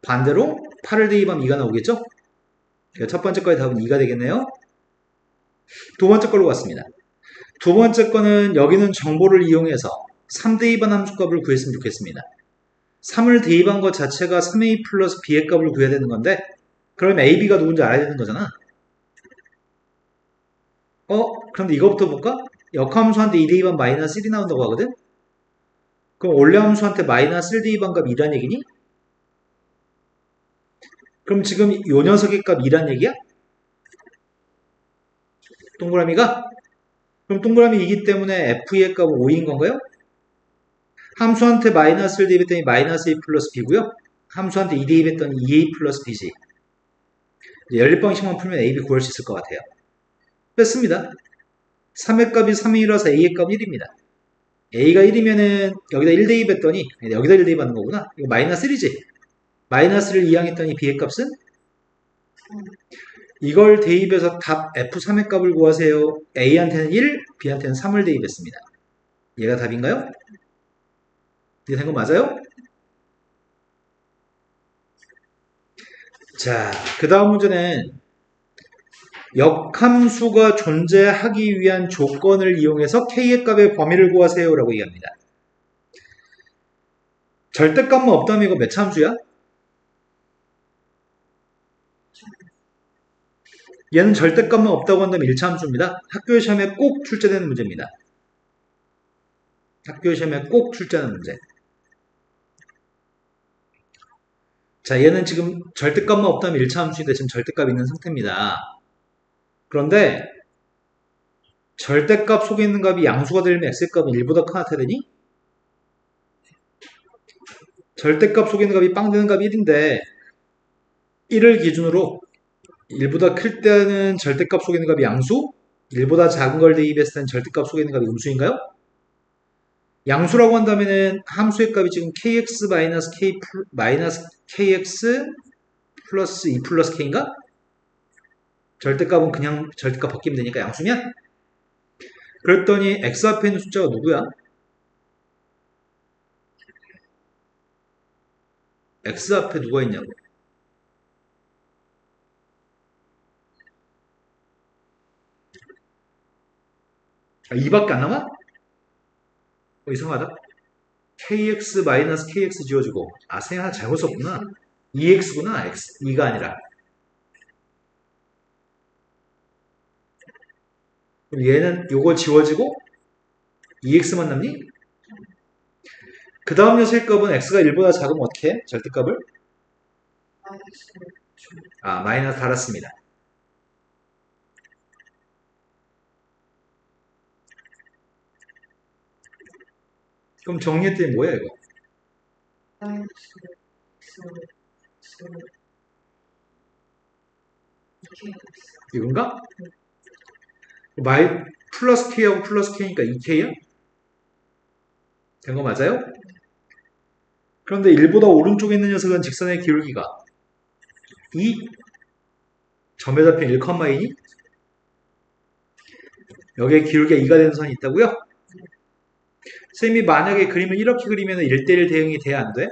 반대로 8을 대입하면 2가 나오겠죠? 첫 번째 거의 답은 2가 되겠네요. 두 번째 걸로 갔습니다. 두 번째 거는 여기는 정보를 이용해서 3 대입한 함수값을 구했으면 좋겠습니다. 3을 대입한 것 자체가 3a 플러스 b의 값을 구해야 되는 건데 그러면 ab가 누군지 알아야 되는 거잖아. 그런데 이거부터 볼까? 역함수한테 2 대입한 마이너스 1이 나온다고 하거든? 그럼 원래 함수한테 마이너스 1 대입한 값 2란 얘기니? 그럼 지금 요 녀석의 값 2란 얘기야? 동그라미가? 그럼 동그라미 2기 때문에 f의 값은 5인 건가요? 함수한테 마이너스를 대입했더니 마이너스 a 플러스 b고요. 함수한테 2 대입했더니 2a 플러스 b지. 연립방식만 풀면 a, b 구할 수 있을 것 같아요. 뺐습니다. 3의 값이 3이라서 a의 값 1입니다. a가 1이면은 여기다 1 대입했더니 여기다 1 대입하는 거구나. 이거 마이너스 1이지. 마이너스를 이항했더니 b의 값은 이걸 대입해서 답 f3의 값을 구하세요. a한테는 1, b한테는 3을 대입했습니다. 얘가 답인가요? 이게 된 거 맞아요? 자, 그 다음 문제는 역함수가 존재하기 위한 조건을 이용해서 k의 값의 범위를 구하세요 라고 얘기합니다. 절대값만 없다면 이거 몇 차 함수야? 얘는 절대값만 없다고 한다면 1차 함수입니다. 학교 시험에 꼭 출제되는 문제입니다. 학교 시험에 꼭 출제하는 문제. 자, 얘는 지금 절대값만 없다면 1차 함수인데 지금 절대값이 있는 상태입니다. 그런데 절대값 속에 있는 값이 양수가 되려면 x의 값은 1보다 큰 같아야 되니? 절대값 속에 있는 값이 빵 되는 값이 1인데 1을 기준으로 1보다 클 때는 절대값 속에 있는 값이 양수, 1보다 작은 걸 대입했을 때는 절대값 속에 있는 값이 음수인가요? 양수라고 한다면은 함수의 값이 지금 kx 마이너스 k 마이너스 kx 플러스 2 플러스 k인가? 절대값은 그냥 절대값 바뀌면 되니까 양수면? 그랬더니 x 앞에 있는 숫자가 누구야? x 앞에 누가 있냐고. 2밖에 안 남아? 이상하다. kx 마이너스 kx 지워지고 쌤 하나 잘못 썼구나. 2x구나. x 2가 아니라. 그럼 얘는 요거 지워지고 2x만 남니? 그 다음 녀석의 값은 x가 1보다 작으면 어떻게 해? 절대값을? 마이너스 달았습니다. 그럼 정리했더니 뭐야 이거? 이건가? 플러스 k하고 플러스 k니까 2k야? 된 거 맞아요? 그런데 1보다 오른쪽에 있는 녀석은 직선의 기울기가 2 점에 잡힌 1,2니? 여기에 기울기가 2가 되는 선이 있다고요? 선생님이 만약에 그림을 이렇게 그리면 1대1 대응이 돼야 안 돼?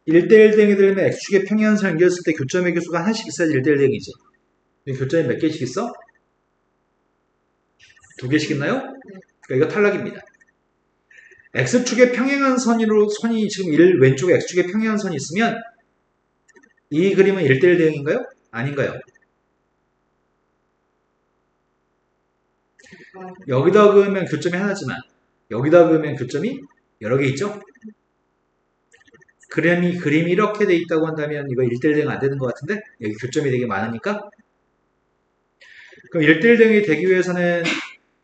1대1 대응이 되려면 x축의 평행한선을 연결했을 때 교점의 개수가 하나씩 있어야지 1대1 대응이지. 교점이 몇 개씩 있어? 2개씩 있나요? 그러니까 이거 탈락입니다. x축의 평행한 선이 지금 왼쪽에 x축의 평행한 선이 있으면 이 그림은 1대1 대응인가요? 아닌가요? 여기다 그으면 교점이 하나지만 여기다 그으면 교점이 여러 개 있죠? 그림이 이렇게 돼 있다고 한다면 이거 1대1 대응 안 되는 것 같은데? 여기 교점이 되게 많으니까? 그럼 1대1 대응이 되기 위해서는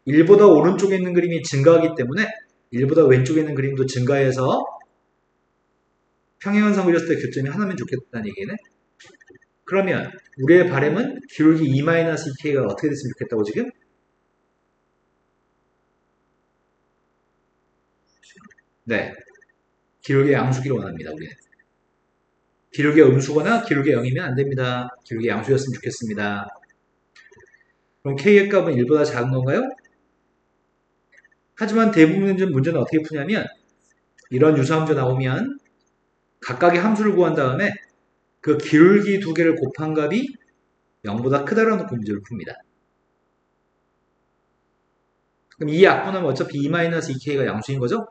1보다 오른쪽에 있는 그림이 증가하기 때문에 1보다 왼쪽에 있는 그림도 증가해서 평행현상 그렸을 때 교점이 하나면 좋겠다는 얘기네? 그러면 우리의 바램은 기울기 2-2k가 어떻게 됐으면 좋겠다고 지금? 네. 기울기 양수기를 원합니다, 우리는. 기울기 음수거나 기울기 0이면 안 됩니다. 기울기 양수였으면 좋겠습니다. 그럼 k의 값은 1보다 작은 건가요? 하지만 대부분 문제는 어떻게 푸냐면 이런 유사함수 나오면 각각의 함수를 구한 다음에 그 기울기 두 개를 곱한 값이 0보다 크다라는 놓고 문제를 풉니다. 그럼 이 약분하면 어차피 2-2k가 양수인 거죠?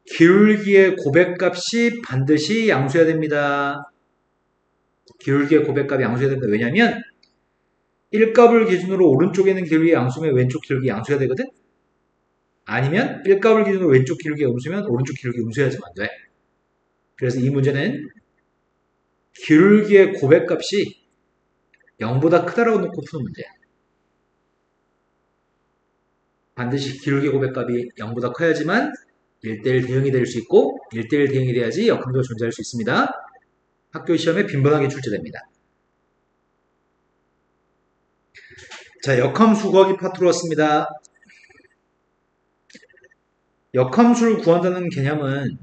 기울기의 고백값이 반드시 양수해야 됩니다. 기울기의 고백값이 양수해야 됩니다. 왜냐하면 1값을 기준으로 오른쪽에 있는 기울기 양수면 왼쪽 기울기 양수해야 되거든? 아니면 1값을 기준으로 왼쪽 기울기 음수면 오른쪽 기울기 음수해야지만 안 돼. 그래서 이 문제는 기울기의 고백값이 0보다 크다라고 놓고 푸는 문제야. 반드시 기울기 고백값이 0보다 커야지만 1대1 대응이 될 수 있고 1대1 대응이 돼야지 역함수가 존재할 수 있습니다. 학교 시험에 빈번하게 출제됩니다. 자, 역함수 구하기 파트로 왔습니다. 역함수를 구한다는 개념은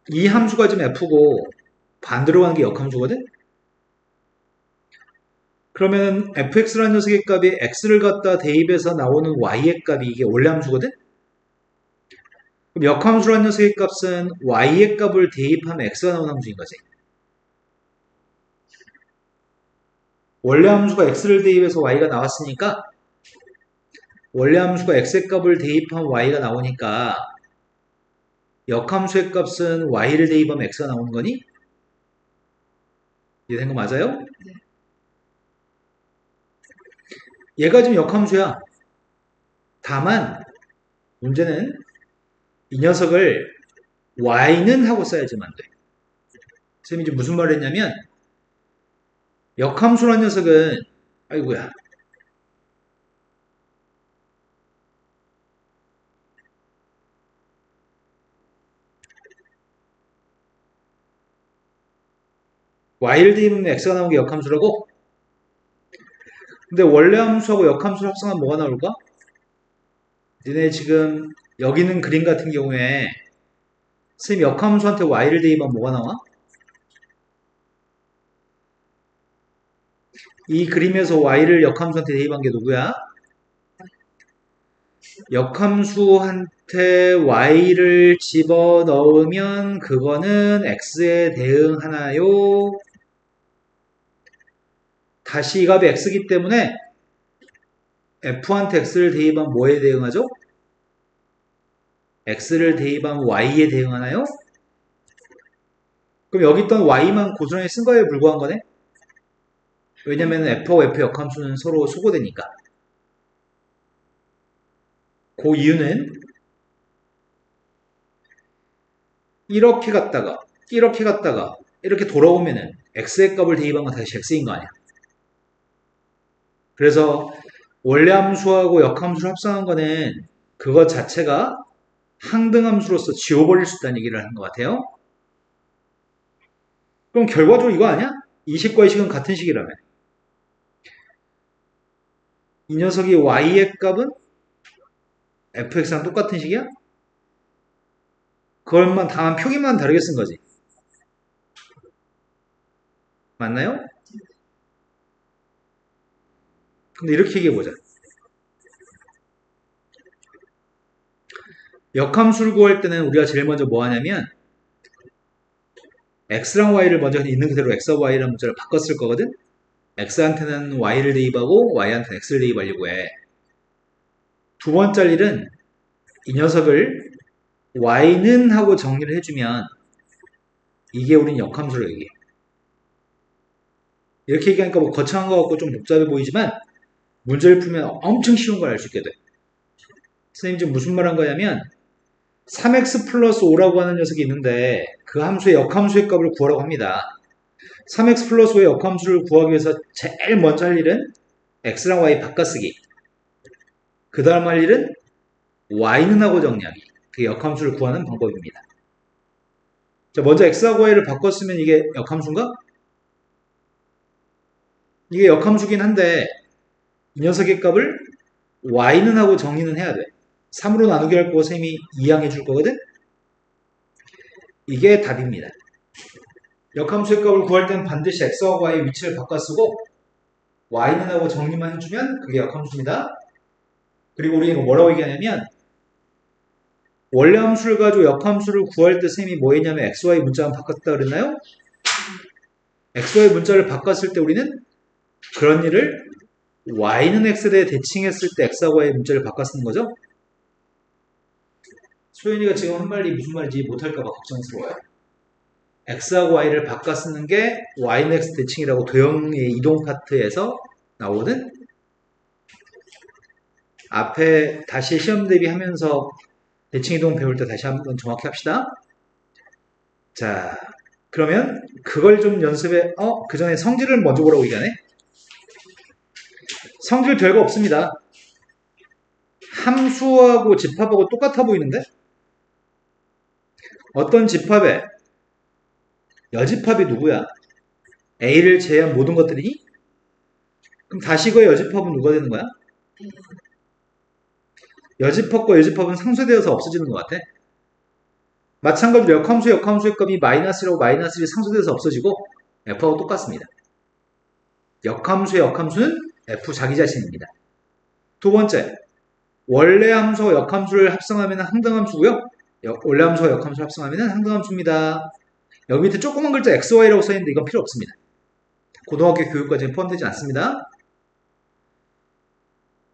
이 함수가 지금 f고 반대로 가는 게 역함수거든? 그러면 fx라는 녀석의 값이 x를 갖다 대입해서 나오는 y의 값이 이게 원래 함수거든? 그럼 역함수라는 녀석의 값은 y의 값을 대입하면 x가 나오는 함수인 거지. 원래 함수가 x를 대입해서 y가 나왔으니까 원래 함수가 x의 값을 대입한 y가 나오니까 역함수의 값은 y를 대입하면 x가 나오는 거니? 이해된 거 맞아요? 얘가 지금 역함수야. 다만 문제는 이 녀석을 y는 하고 써야지만 돼. 쌤이 지금 무슨 말을 했냐면 역함수라는 녀석은 아이고야 y를 대입하면 x가 나온 게 역함수라고? 근데 원래 함수하고 역함수를 합성하면 뭐가 나올까? 니네 지금 여기 있는 그림 같은 경우에 선생님 역함수한테 y를 대입하면 뭐가 나와? 이 그림에서 y를 역함수한테 대입한 게 누구야? 역함수한테 y를 집어넣으면 그거는 x에 대응하나요? 다시 이 값이 x이기 때문에 f한테 x를 대입하면 뭐에 대응하죠? x를 대입하면 y에 대응하나요? 그럼 여기 있던 y만 고스란히 쓴 거에 불과한 거네? 왜냐면 f와 f 역함수는 서로 소거되니까. 그 이유는 이렇게 갔다가 이렇게 갔다가 이렇게 돌아오면은 x의 값을 대입한 건 다시 x인 거 아니야. 그래서 원래 함수하고 역함수를 합성한 거는 그것 자체가 항등함수로서 지워버릴 수 있다는 얘기를 하는 것 같아요. 그럼 결과적으로 이거 아니야? 이 식과 이 식은 같은 식이라면 이 녀석이 y의 값은 fx랑 똑같은 식이야? 그걸만 다만 표기만 다르게 쓴 거지. 맞나요? 근데 이렇게 얘기해보자. 역함수를 구할 때는 우리가 제일 먼저 뭐 하냐면 x랑 y를 먼저 있는 그대로 x와 y라는 문자를 바꿨을 거거든? x한테는 y를 대입하고 y한테는 x를 대입하려고 해. 두 번째 일은 이 녀석을 y는 하고 정리를 해주면 이게 우린 역함수로 얘기해. 이렇게 얘기하니까 뭐 거창한 것 같고 좀 복잡해 보이지만 문제를 풀면 엄청 쉬운 걸 알 수 있게 돼. 선생님 지금 무슨 말 한 거냐면 3x 플러스 5라고 하는 녀석이 있는데 그 함수의 역함수의 값을 구하라고 합니다. 3x 플러스 5의 역함수를 구하기 위해서 제일 먼저 할 일은 x랑 y 바꿔쓰기. 그 다음 할 일은 y는 하고 정리하기. 그게 역함수를 구하는 방법입니다. 자, 먼저 x하고 y를 바꿨으면 이게 역함수인가? 이게 역함수긴 한데 이 녀석의 값을 y는 하고 정리는 해야 돼. 3으로 나누기 할 거 쌤이 이항해 줄 거거든? 이게 답입니다. 역함수의 값을 구할 때는 반드시 x하고 y의 위치를 바꿔 쓰고 y는 하고 정리만 해주면 그게 역함수입니다. 그리고 우리 이거 뭐라고 얘기하냐면 원래 함수를 가지고 역함수를 구할 때 쌤이 뭐 했냐면 xy 문자만 바꿨다 그랬나요? xy 문자를 바꿨을 때 우리는 그런 일을 y는 x에 대해 대칭했을 때 x하고 y의 문자를 바꿔 쓰는 거죠. 소연이가 지금 한 말이 무슨 말인지 못할까봐 걱정스러워요. x하고 y를 바꿔 쓰는 게 y는 x 대칭이라고 도형의 이동 파트에서 나오는 앞에 다시 시험 대비하면서 대칭 이동 배울 때 다시 한번 정확히 합시다. 자, 그러면 그걸 좀 연습해. 그 전에 성질을 먼저 보라고 얘기하네. 성질 별거 없습니다. 함수하고 집합하고 똑같아 보이는데? 어떤 집합에 여집합이 누구야? A를 제외한 모든 것들이니? 그럼 다시 그 여집합은 누가 되는 거야? 여집합과 여집합은 상쇄되어서 없어지는 것 같아. 마찬가지로 역함수의 값이 마이너스라고 마이너스를 상쇄돼서 없어지고 F하고 똑같습니다. 역함수는 F 자기 자신입니다. 두 번째, 원래 함수와 역함수를 합성하면 항등함수고요. 원래 함수와 역함수를 합성하면 항등함수입니다. 여기 밑에 조그만 글자 XY라고 써있는데 이건 필요 없습니다. 고등학교 교육과정에 포함되지 않습니다.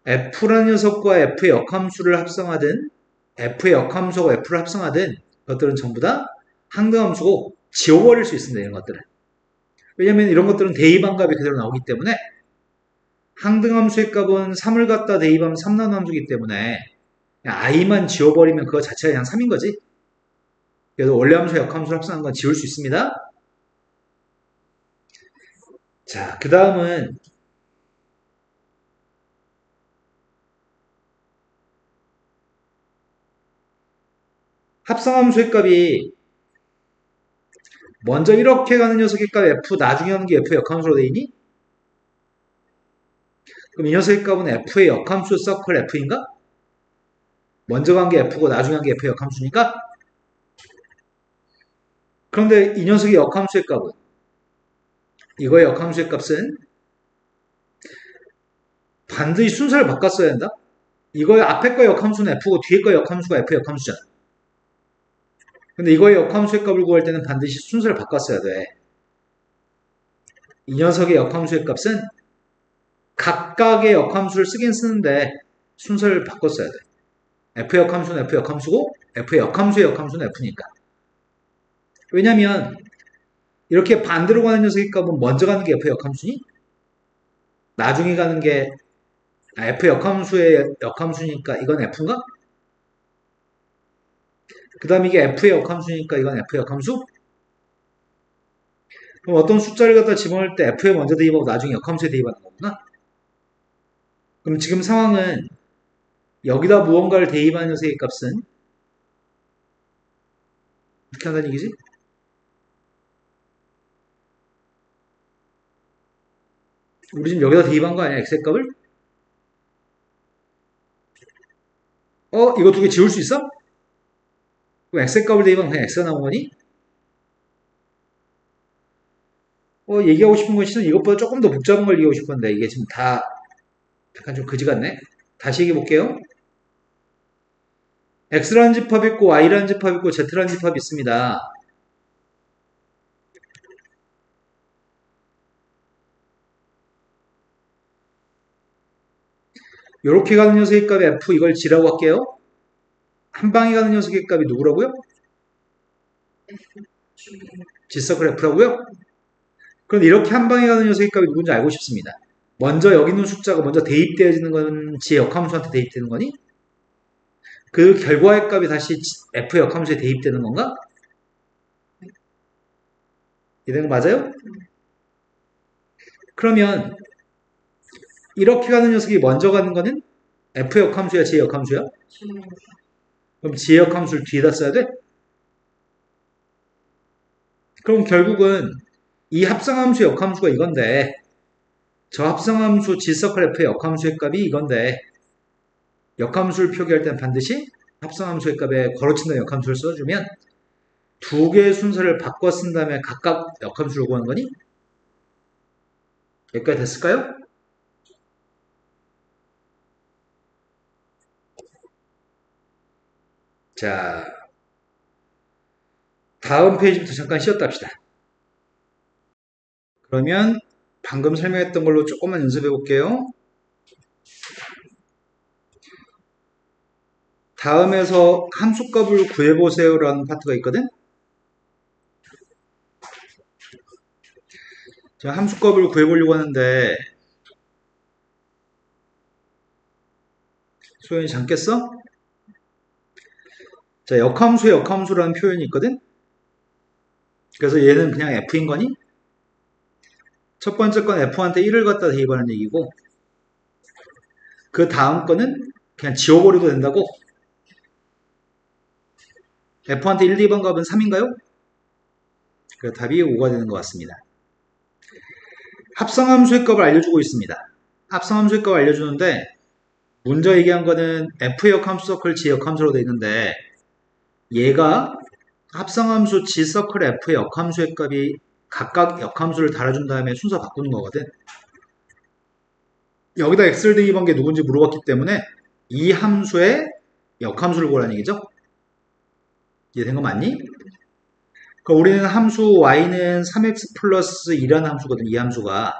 F라는 녀석과 F의 역함수를 합성하든 F의 역함수와 F를 합성하든 그것들은 전부 다 항등함수고 지워버릴 수 있습니다. 이런 것들은. 왜냐면 이런 것들은 대입한 값이 그대로 나오기 때문에 항등함수의 값은 3을 갖다 대입하면 3 나오는 함수이기 때문에 그냥 i만 지워버리면 그거 자체가 그냥 3인 거지. 그래서 원래 함수와 역함수를 합성한 건 지울 수 있습니다. 자, 그 다음은 합성함수의 값이 먼저 이렇게 가는 녀석의 값 f 나중에 하는 게 f의 역함수로 되어있니? 그럼 이 녀석의 값은 f의 역함수 서클 f인가? 먼저 간 게 f고 나중에 간 게 f의 역함수니까? 그런데 이 녀석의 역함수의 값은 이거의 역함수의 값은 반드시 순서를 바꿨어야 한다? 이거의 앞에 거 역함수는 f고 뒤에 거 역함수가 f의 역함수잖아. 근데 이거의 역함수의 값을 구할 때는 반드시 순서를 바꿨어야 돼. 이 녀석의 역함수의 값은 각각의 역함수를 쓰긴 쓰는데 순서를 바꿨어야 돼. F의 역함수는 F의 역함수고 F의 역함수의 역함수는 F니까. 왜냐면 이렇게 반대로 가는 녀석의 값은 먼저 가는 게 F의 역함수니? 나중에 가는 게 F의 역함수의 역함수니까 이건 F인가? 그 다음 이게 F의 역함수니까 이건 F의 역함수? 그럼 어떤 숫자를 갖다 집어넣을 때 F에 먼저 대입하고 나중에 역함수에 대입하는 거구나? 그럼 지금 상황은 여기다 무언가를 대입하는 녀석의 값은 어떻게 한다는 얘기지? 우리 지금 여기다 대입한 거 아니야? x의 값을? 이거 두 개 지울 수 있어? 그럼 x의 값을 대입하면 그냥 x가 나온 거니? 얘기하고 싶은 건 실은 이것보다 조금 더 복잡한 걸 얘기하고 싶었는데 이게 지금 다 약간 좀 그지 같네? 다시 얘기해 볼게요. x라는 집합이 있고 y라는 집합이 있고 z라는 집합이 있습니다. 이렇게 가는 녀석의 값이 f 이걸 g라고 할게요. 한 방에 가는 녀석의 값이 누구라고요? g 서클 f라고요? 그럼 이렇게 한 방에 가는 녀석의 값이 누군지 알고 싶습니다. 먼저 여기 있는 숫자가 먼저 대입되어지는 건 지 역함수한테 대입되는 거니? 그 결과의 값이 다시 f 역함수에 대입되는 건가? 이런 거 맞아요? 그러면 이렇게 가는 녀석이 먼저 가는 거는 f 역함수야, 지 역함수야? 그럼 지 역함수를 뒤에다 써야 돼? 그럼 결국은 이 합성함수 역함수가 이건데 저 합성함수 지서클 f의 역함수의 값이 이건데 역함수를 표기할 때는 반드시 합성함수의 값에 괄호친다는 역함수를 써주면 두 개의 순서를 바꿔 쓴 다음에 각각 역함수를 구하는 거니? 여기까지 됐을까요? 자, 다음 페이지부터 잠깐 쉬었다 합시다. 그러면 방금 설명했던 걸로 조금만 연습해 볼게요. 다음에서 함수값을 구해보세요 라는 파트가 있거든. 제가 함수값을 구해보려고 하는데 소연이 잠깼어? 자, 역함수에 역함수라는 표현이 있거든. 그래서 얘는 그냥 f인 거니? 첫 번째 건 f한테 1을 갖다 대입하는 얘기고 그 다음 거는 그냥 지워버려도 된다고? f한테 1, 2번 값은 3인가요? 그 답이 5가 되는 것 같습니다. 합성함수의 값을 알려주고 있습니다. 합성함수의 값을 알려주는데 먼저 얘기한 거는 f의 역함수 서클 g 역함수로 되어 있는데 얘가 합성함수 g 서클 f의 역함수의 값이 각각 역함수를 달아준 다음에 순서 바꾸는 거거든. 여기다 x를 대입한 게 누군지 물어봤기 때문에 이 함수의 역함수를 구하라는 얘기죠. 이해된 거 맞니? 그러니까 우리는 함수 y는 3x 플러스 2라는 함수거든. 이 함수가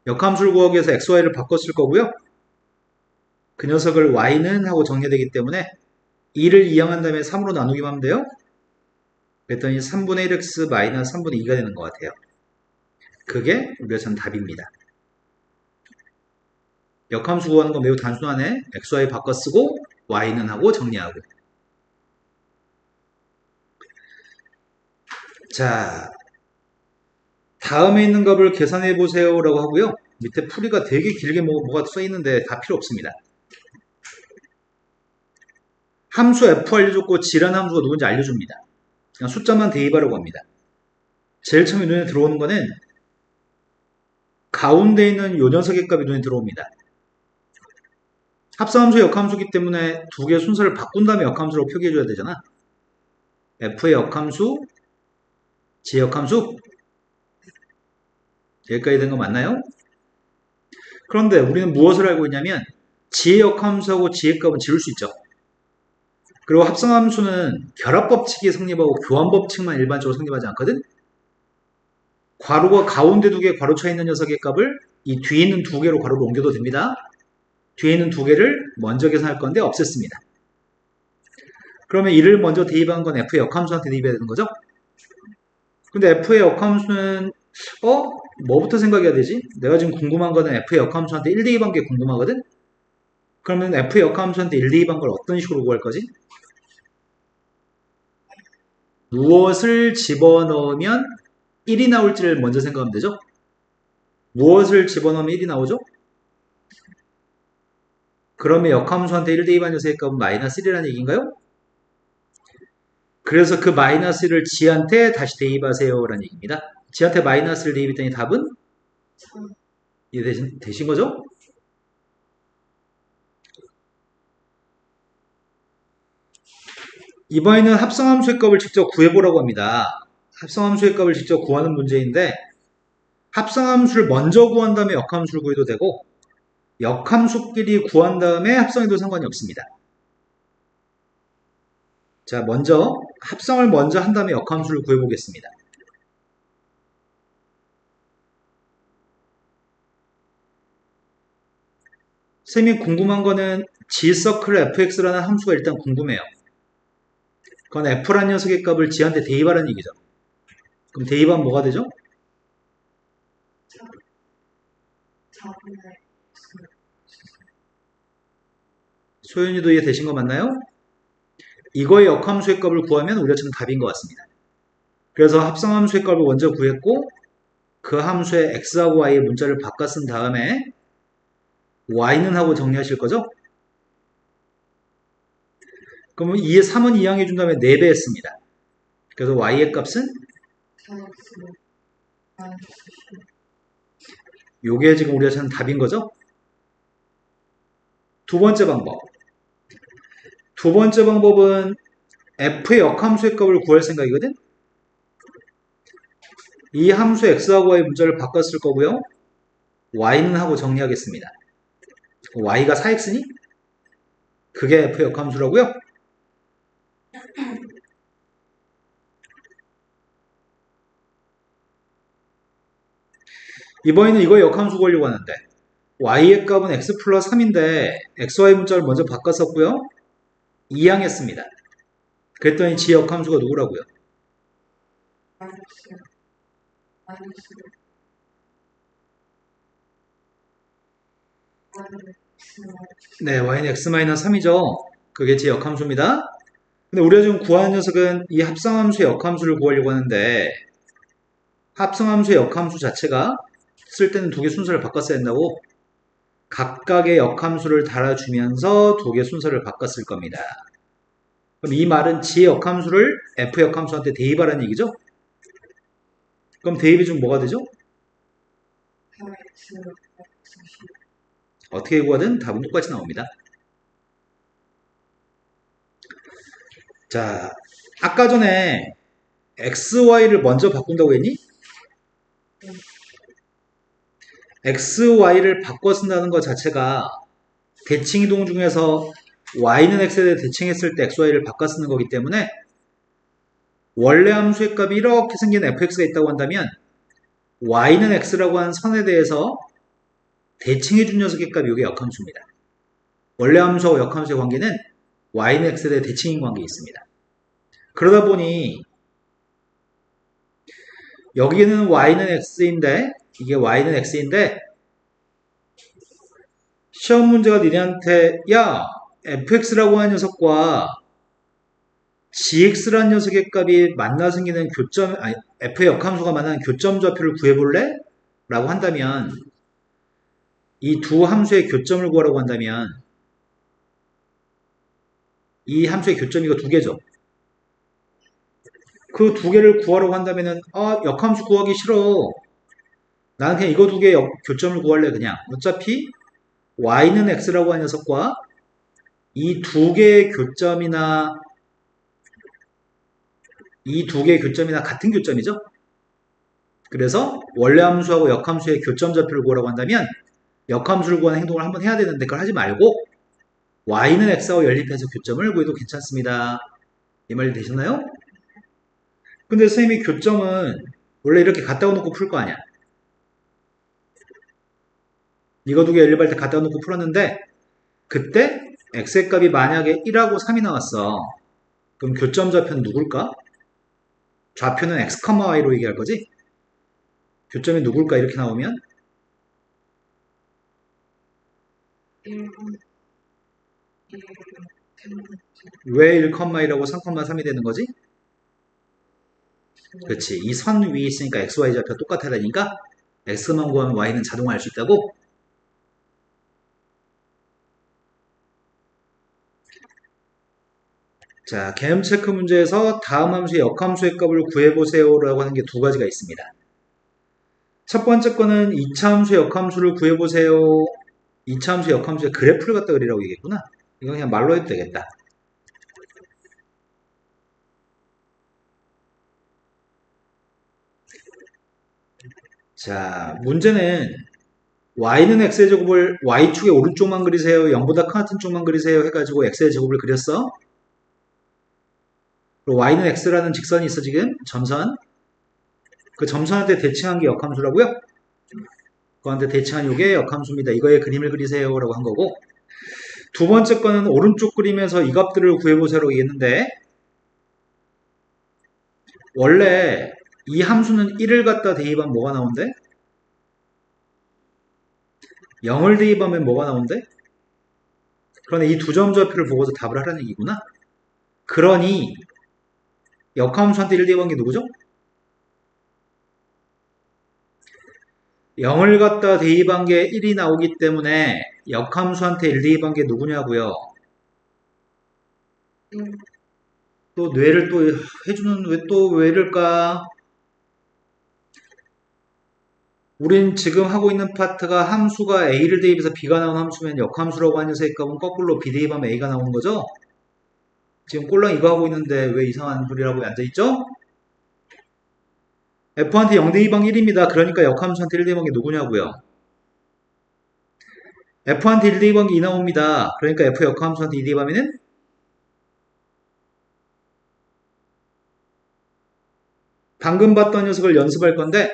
역함수를 구하기 위해서 x, y를 바꿨을 거고요. 그 녀석을 y는 하고 정리되기 때문에 2를 이항한 다음에 3으로 나누기만 하면 돼요. 그랬더니 3분의 1x 마이너스 3분의 2가 되는 것 같아요. 그게 우리가 전 답입니다. 역함수 구하는 건 매우 단순하네. x, y 바꿔 쓰고 y는 하고 정리하고. 자, 다음에 있는 값을 계산해 보세요 라고 하고요. 밑에 풀이가 되게 길게 뭐가 써 있는데 다 필요 없습니다. 함수 f 알려줬고 g라는 함수가 누군지 알려줍니다. 그냥 숫자만 대입하려고 합니다. 제일 처음에 눈에 들어오는 거는 가운데 있는 요 녀석의 값이 눈에 들어옵니다. 합성함수 역함수기 때문에 두 개의 순서를 바꾼 다음에 역함수로 표기해줘야 되잖아. f의 역함수, g 역함수 여기까지 된 거 맞나요? 그런데 우리는 무엇을 알고 있냐면 g의 역함수하고 g의 값은 지울 수 있죠. 그리고 합성함수는 결합법칙이 성립하고 교환법칙만 일반적으로 성립하지 않거든? 괄호가 가운데 두 개 괄호 차 있는 녀석의 값을 이 뒤에 있는 두 개로 괄호를 옮겨도 됩니다. 뒤에 있는 두 개를 먼저 계산할 건데 없앴습니다. 그러면 이를 먼저 대입한 건 f의 역함수한테 대입해야 되는 거죠? 근데 f의 역함수는 뭐부터 생각해야 되지? 내가 지금 궁금한 거는 f의 역함수한테 1 대입한 게 궁금하거든? 그러면 f의 역함수한테 1 대입한 걸 어떤 식으로 구할 거지? 무엇을 집어넣으면 1이 나올지를 먼저 생각하면 되죠? 무엇을 집어넣으면 1이 나오죠? 그러면 역함수한테 1 대입한 녀석의 값은 마이너스 1이라는 얘기인가요? 그래서 그 마이너스를 g한테 다시 대입하세요 라는 얘기입니다. g한테 마이너스를 대입했더니 답은? 이해되신 거죠? 이번에는 합성함수의 값을 직접 구해보라고 합니다. 합성함수의 값을 직접 구하는 문제인데 합성함수를 먼저 구한 다음에 역함수를 구해도 되고 역함수끼리 구한 다음에 합성해도 상관이 없습니다. 자, 먼저 합성을 먼저 한 다음에 역함수를 구해보겠습니다. 쌤이 궁금한 거는 g서클 fx라는 함수가 일단 궁금해요. 그건 f라는 녀석의 값을 g한테 대입하라는 얘기죠. 그럼 대입하면 뭐가 되죠? 소연이도 이해되신 거 맞나요? 이거의 역함수의 값을 구하면 우리가 지금 답인 것 같습니다. 그래서 합성함수의 값을 먼저 구했고 그 함수의 x하고 y의 문자를 바꿔 쓴 다음에 y는 하고 정리하실 거죠? 그러면 2의 3은 이항해 준 다음에 4배 했습니다. 그래서 y의 값은 요게 지금 우리가 찾는 답인 거죠? 두 번째 방법. 두 번째 방법은 f의 역함수의 값을 구할 생각이거든? 이 함수 x하고 y 문자를 바꿔 쓸 거고요. y는 하고 정리하겠습니다. y가 4x니? 그게 f의 역함수라고요? 이번에는 이거 역함수 구하려고 하는데 y의 값은 x 플러스 3인데 xy 문자를 먼저 바꿨었고요. 이항했습니다. 그랬더니 지 역함수가 누구라고요? 네, y는 x-3이죠. 그게 지 역함수입니다. 근데 우리가 지금 구하는 녀석은 이 합성함수의 역함수를 구하려고 하는데 합성함수의 역함수 자체가 쓸 때는 두 개 순서를 바꿨어야 된다고 각각의 역함수를 달아주면서 두 개 순서를 바꿨을 겁니다. 그럼 이 말은 G의 역함수를 F 역함수한테 대입하라는 얘기죠? 그럼 대입이 좀 뭐가 되죠? 어떻게 구하든 답은 똑같이 나옵니다. 자, 아까 전에 XY를 먼저 바꾼다고 했니? XY를 바꿔 쓴다는 것 자체가 대칭이동 중에서 Y는 X에 대해 대칭했을 때 XY를 바꿔 쓰는 거기 때문에 원래 함수의 값이 이렇게 생긴 fx가 있다고 한다면 y는 x라고 하는 선에 대해서 대칭해준 녀석의 값이 이게 역함수입니다. 원래 함수하고 역함수의 관계는 y는 x에 대해 대칭인 관계에 있습니다. 그러다 보니 여기는 y는 x인데 이게 y는 x인데 시험 문제가 니네한테 야 fx라고 하는 녀석과 gx라는 녀석의 값이 만나 생기는 교점, 아니, f의 역함수가 만나는 교점 좌표를 구해볼래? 라고 한다면 이 두 함수의 교점을 구하라고 한다면 이 함수의 교점이 두 개죠. 그 두 개를 구하라고 한다면은 역함수 구하기 싫어. 나는 그냥 이거 두 개의 교점을 구할래 그냥. 어차피 y는 x라고 하는 녀석과 이 두 개의 교점이나 같은 교점이죠. 그래서 원래 함수하고 역함수의 교점 좌표를 구하라고 한다면 역함수를 구하는 행동을 한번 해야 되는데 그걸 하지 말고 y는 x하고 연립해서 교점을 구해도 괜찮습니다. 이 말이 되셨나요? 근데 선생님이 교점은 원래 이렇게 갖다 놓고 풀 거 아니야. 이거 두 개 연립할 때 갖다 놓고 풀었는데 그때 x의 값이 만약에 1하고 3이 나왔어. 그럼 교점 좌표는 누굴까? 좌표는 x, y로 얘기할 거지? 교점이 누굴까 이렇게 나오면 왜 1, 2라고 3, 3이 되는 거지? 그렇지. 이 선 위에 있으니까 x, y 좌표 똑같아야 되니까 x만 구하면 y는 자동화 할 수 있다고? 자, 개념 체크 문제에서 다음 함수의 역함수의 값을 구해보세요 라고 하는 게 두 가지가 있습니다. 첫 번째 거는 2차 함수의 역함수를 구해보세요. 2차 함수의 역함수의 그래프를 갖다 그리라고 얘기했구나. 이건 그냥 말로 해도 되겠다. 자, 문제는 y는 x의 제곱을 y축의 오른쪽만 그리세요. 0보다 같은 쪽만 그리세요. 해가지고 x의 제곱을 그렸어. 그리고 y는 x라는 직선이 있어 지금. 점선. 그 점선한테 대칭한 게 역함수라고요. 그한테 대칭한 요게 역함수입니다. 이거의 그림을 그리세요. 라고 한 거고. 두 번째 거는 오른쪽 그림에서 이 값들을 구해보세요라고 얘기했는데 원래 이 함수는 1을 갖다 대입하면 뭐가 나온대? 0을 대입하면 뭐가 나오는데? 그러네, 이 두 점 좌표를 보고서 답을 하라는 얘기구나. 그러니 역함수한테 1 대입한 게 누구죠? 0을 갖다 대입한 게 1이 나오기 때문에 역함수한테 1 대입한 게 누구냐고요? 또 뇌를 또 해주는 왜 또 왜 이럴까? 우린 지금 하고 있는 파트가 함수가 a를 대입해서 b가 나온 함수면 역함수라고 하는 녀석의 값은 거꾸로 b 대입하면 a가 나오는 거죠? 지금 꼴랑 이거 하고 있는데 왜 이상한 소리라고 앉아있죠? f한테 0 대입한 게 1입니다. 그러니까 역함수한테 1 대입한 게 누구냐고요? f한테 1 대입한 게 2 나옵니다. 그러니까 f 역함수한테 2 대입하면은 방금 봤던 녀석을 연습할 건데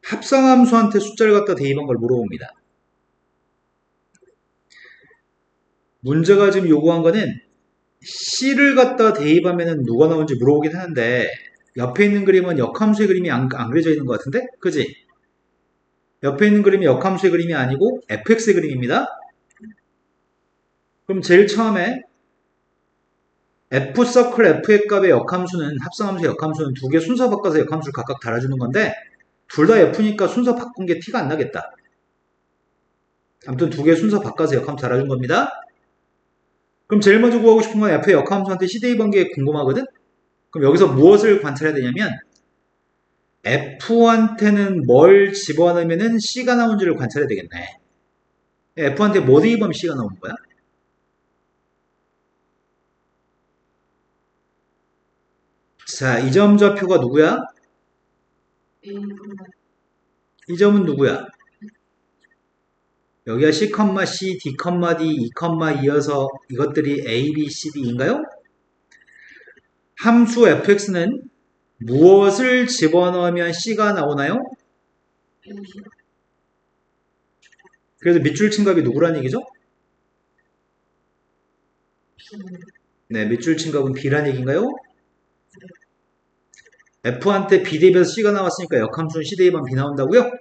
합성함수한테 숫자를 갖다 대입한 걸 물어봅니다. 문제가 지금 요구한 거는 C를 갖다 대입하면 누가 나오는지 물어보긴 하는데 옆에 있는 그림은 역함수의 그림이 안 그려져 있는 것 같은데? 그지? 옆에 있는 그림이 역함수의 그림이 아니고 fx의 그림입니다. 그럼 제일 처음에 f서클 f의 값의 역함수는 합성함수의 역함수는 두 개 순서 바꿔서 역함수를 각각 달아주는 건데 둘 다 f니까 순서 바꾼 게 티가 안 나겠다. 아무튼 두 개 순서 바꿔서 역함수 달아준 겁니다. 그럼 제일 먼저 구하고 싶은 건 f의 역함수한테 C 대입한 게 궁금하거든? 그럼 여기서 무엇을 관찰해야 되냐면 F한테는 뭘 집어넣으면 C가 나온지를 관찰해야 되겠네. F한테 뭐 대입하면 C가 나오는 거야? 자, 이 점 좌표가 누구야? 이 점은 누구야? 여기가 C, C, D, D, 2, 2여서 이것들이 A, B, C, D인가요? 함수 fx는 무엇을 집어넣으면 C가 나오나요? 그래서 밑줄 친 값이 누구란 얘기죠? 네, 밑줄 친 값은 B란 얘기인가요? F한테 B 대입해서 C가 나왔으니까 역함수는 C 대입하면 B 나온다고요?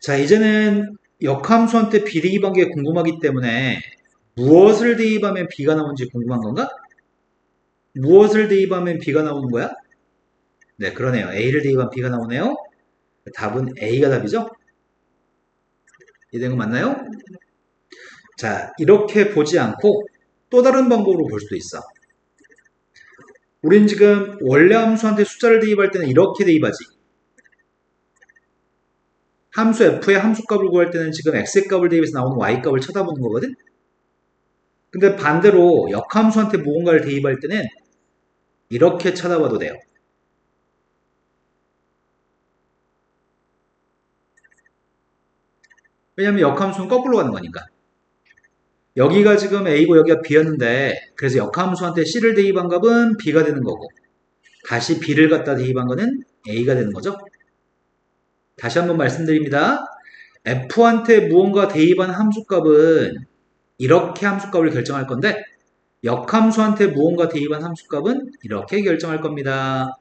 자, 이제는 역함수한테 B 대입한 게 궁금하기 때문에 무엇을 대입하면 B가 나오는지 궁금한 건가? 무엇을 대입하면 B가 나오는 거야? 네, 그러네요. A를 대입하면 B가 나오네요. 답은 A가 답이죠? 이해된 거 맞나요? 자, 이렇게 보지 않고 또 다른 방법으로 볼 수도 있어. 우린 지금 원래 함수한테 숫자를 대입할 때는 이렇게 대입하지. 함수 f의 함수값을 구할 때는 지금 x의 값을 대입해서 나오는 y값을 쳐다보는 거거든? 근데 반대로 역함수한테 무언가를 대입할 때는 이렇게 쳐다봐도 돼요. 왜냐면 역함수는 거꾸로 가는 거니까. 여기가 지금 a고 여기가 b였는데 그래서 역함수한테 c를 대입한 값은 b가 되는 거고 다시 b를 갖다 대입한 거는 a가 되는 거죠. 다시 한번 말씀드립니다. f한테 무언가 대입한 함수값은 이렇게 함수값을 결정할 건데 역함수한테 무언가 대입한 함수값은 이렇게 결정할 겁니다.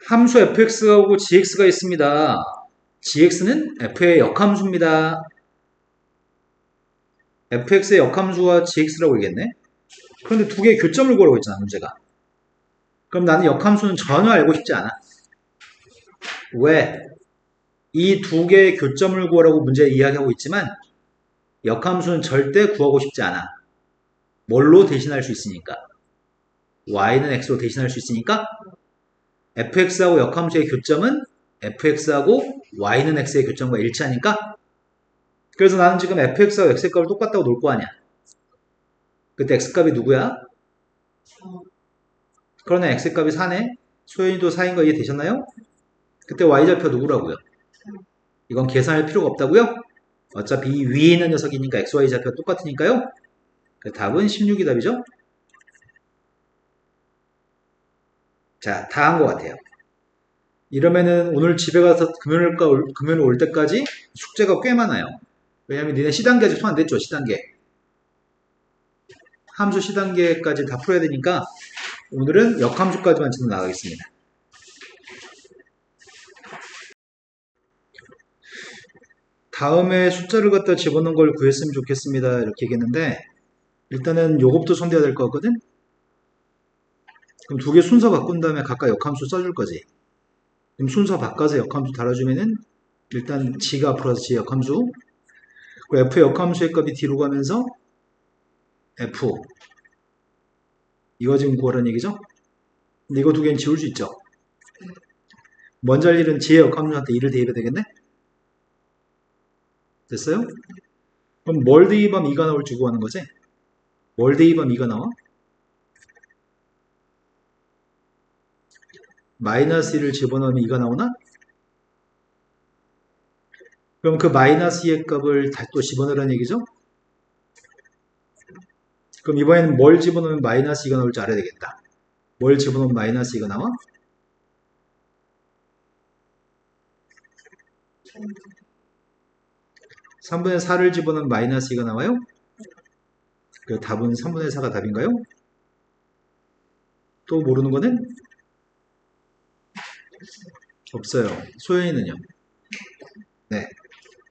함수 fx가 오고 gx가 있습니다. gx는 f의 역함수입니다. fx의 역함수와 gx라고 읽겠네. 그런데 두 개의 교점을 구하라고 했잖아, 문제가. 그럼 나는 역함수는 전혀 알고 싶지 않아. 왜? 이 두 개의 교점을 구하라고 문제 이야기하고 있지만 역함수는 절대 구하고 싶지 않아. 뭘로 대신할 수 있으니까? y는 x로 대신할 수 있으니까 fx하고 역함수의 교점은 fx하고 y는 x의 교점과 일치하니까 그래서 나는 지금 fx하고 x의 값을 똑같다고 놓을 거 아니야. 그때 x값이 누구야? 그러네, x값이 4네. 소연이도 4인 거 이해되셨나요? 그때 y좌표 누구라고요? 이건 계산할 필요가 없다고요? 어차피 이 위에 있는 녀석이니까 x, y 좌표가 똑같으니까요. 답은 16이 답이죠? 자, 다 한 것 같아요. 이러면은 오늘 집에 가서 금요일 올 때까지 숙제가 꽤 많아요. 왜냐면 니네 C단계 아직 손 안 댔죠? C단계. 함수 C단계까지 다 풀어야 되니까 오늘은 역함수까지만 지금 나가겠습니다. 다음에 숫자를 갖다 집어넣은 걸 구했으면 좋겠습니다. 이렇게 얘기했는데 일단은 요것부터 손대야 될 것 같거든? 그럼 두 개 순서 바꾼 다음에 각각 역함수 써줄 거지. 그럼 순서 바꿔서 역함수 달아주면은 일단 G가 앞으로 와서 G 역함수, 그리고 F 역함수의 값이 뒤로 가면서 F, 이거 지금 구하라는 얘기죠? 근데 이거 두 개는 지울 수 있죠? 먼저 할 일은 G의 역함수한테 2를 대입해야 되겠네? 됐어요? 그럼 뭘 대입하면 2가 나올지 구하는 거지? 뭘 대입하면 2가 나와? 마이너스 1을 집어넣으면 2가 나오나? 그럼 그 마이너스 2의 값을 또 집어넣으라는 얘기죠? 그럼 이번에는 뭘 집어넣으면 마이너스 2가 나올 줄 알아야 되겠다. 뭘 집어넣으면 마이너스 2가 나와? 3분의 4를 집어넣으면 마이너스 2가 나와요? 그 답은 3분의 4가 답인가요? 또 모르는 거는? 없어요. 소연이는요? 네.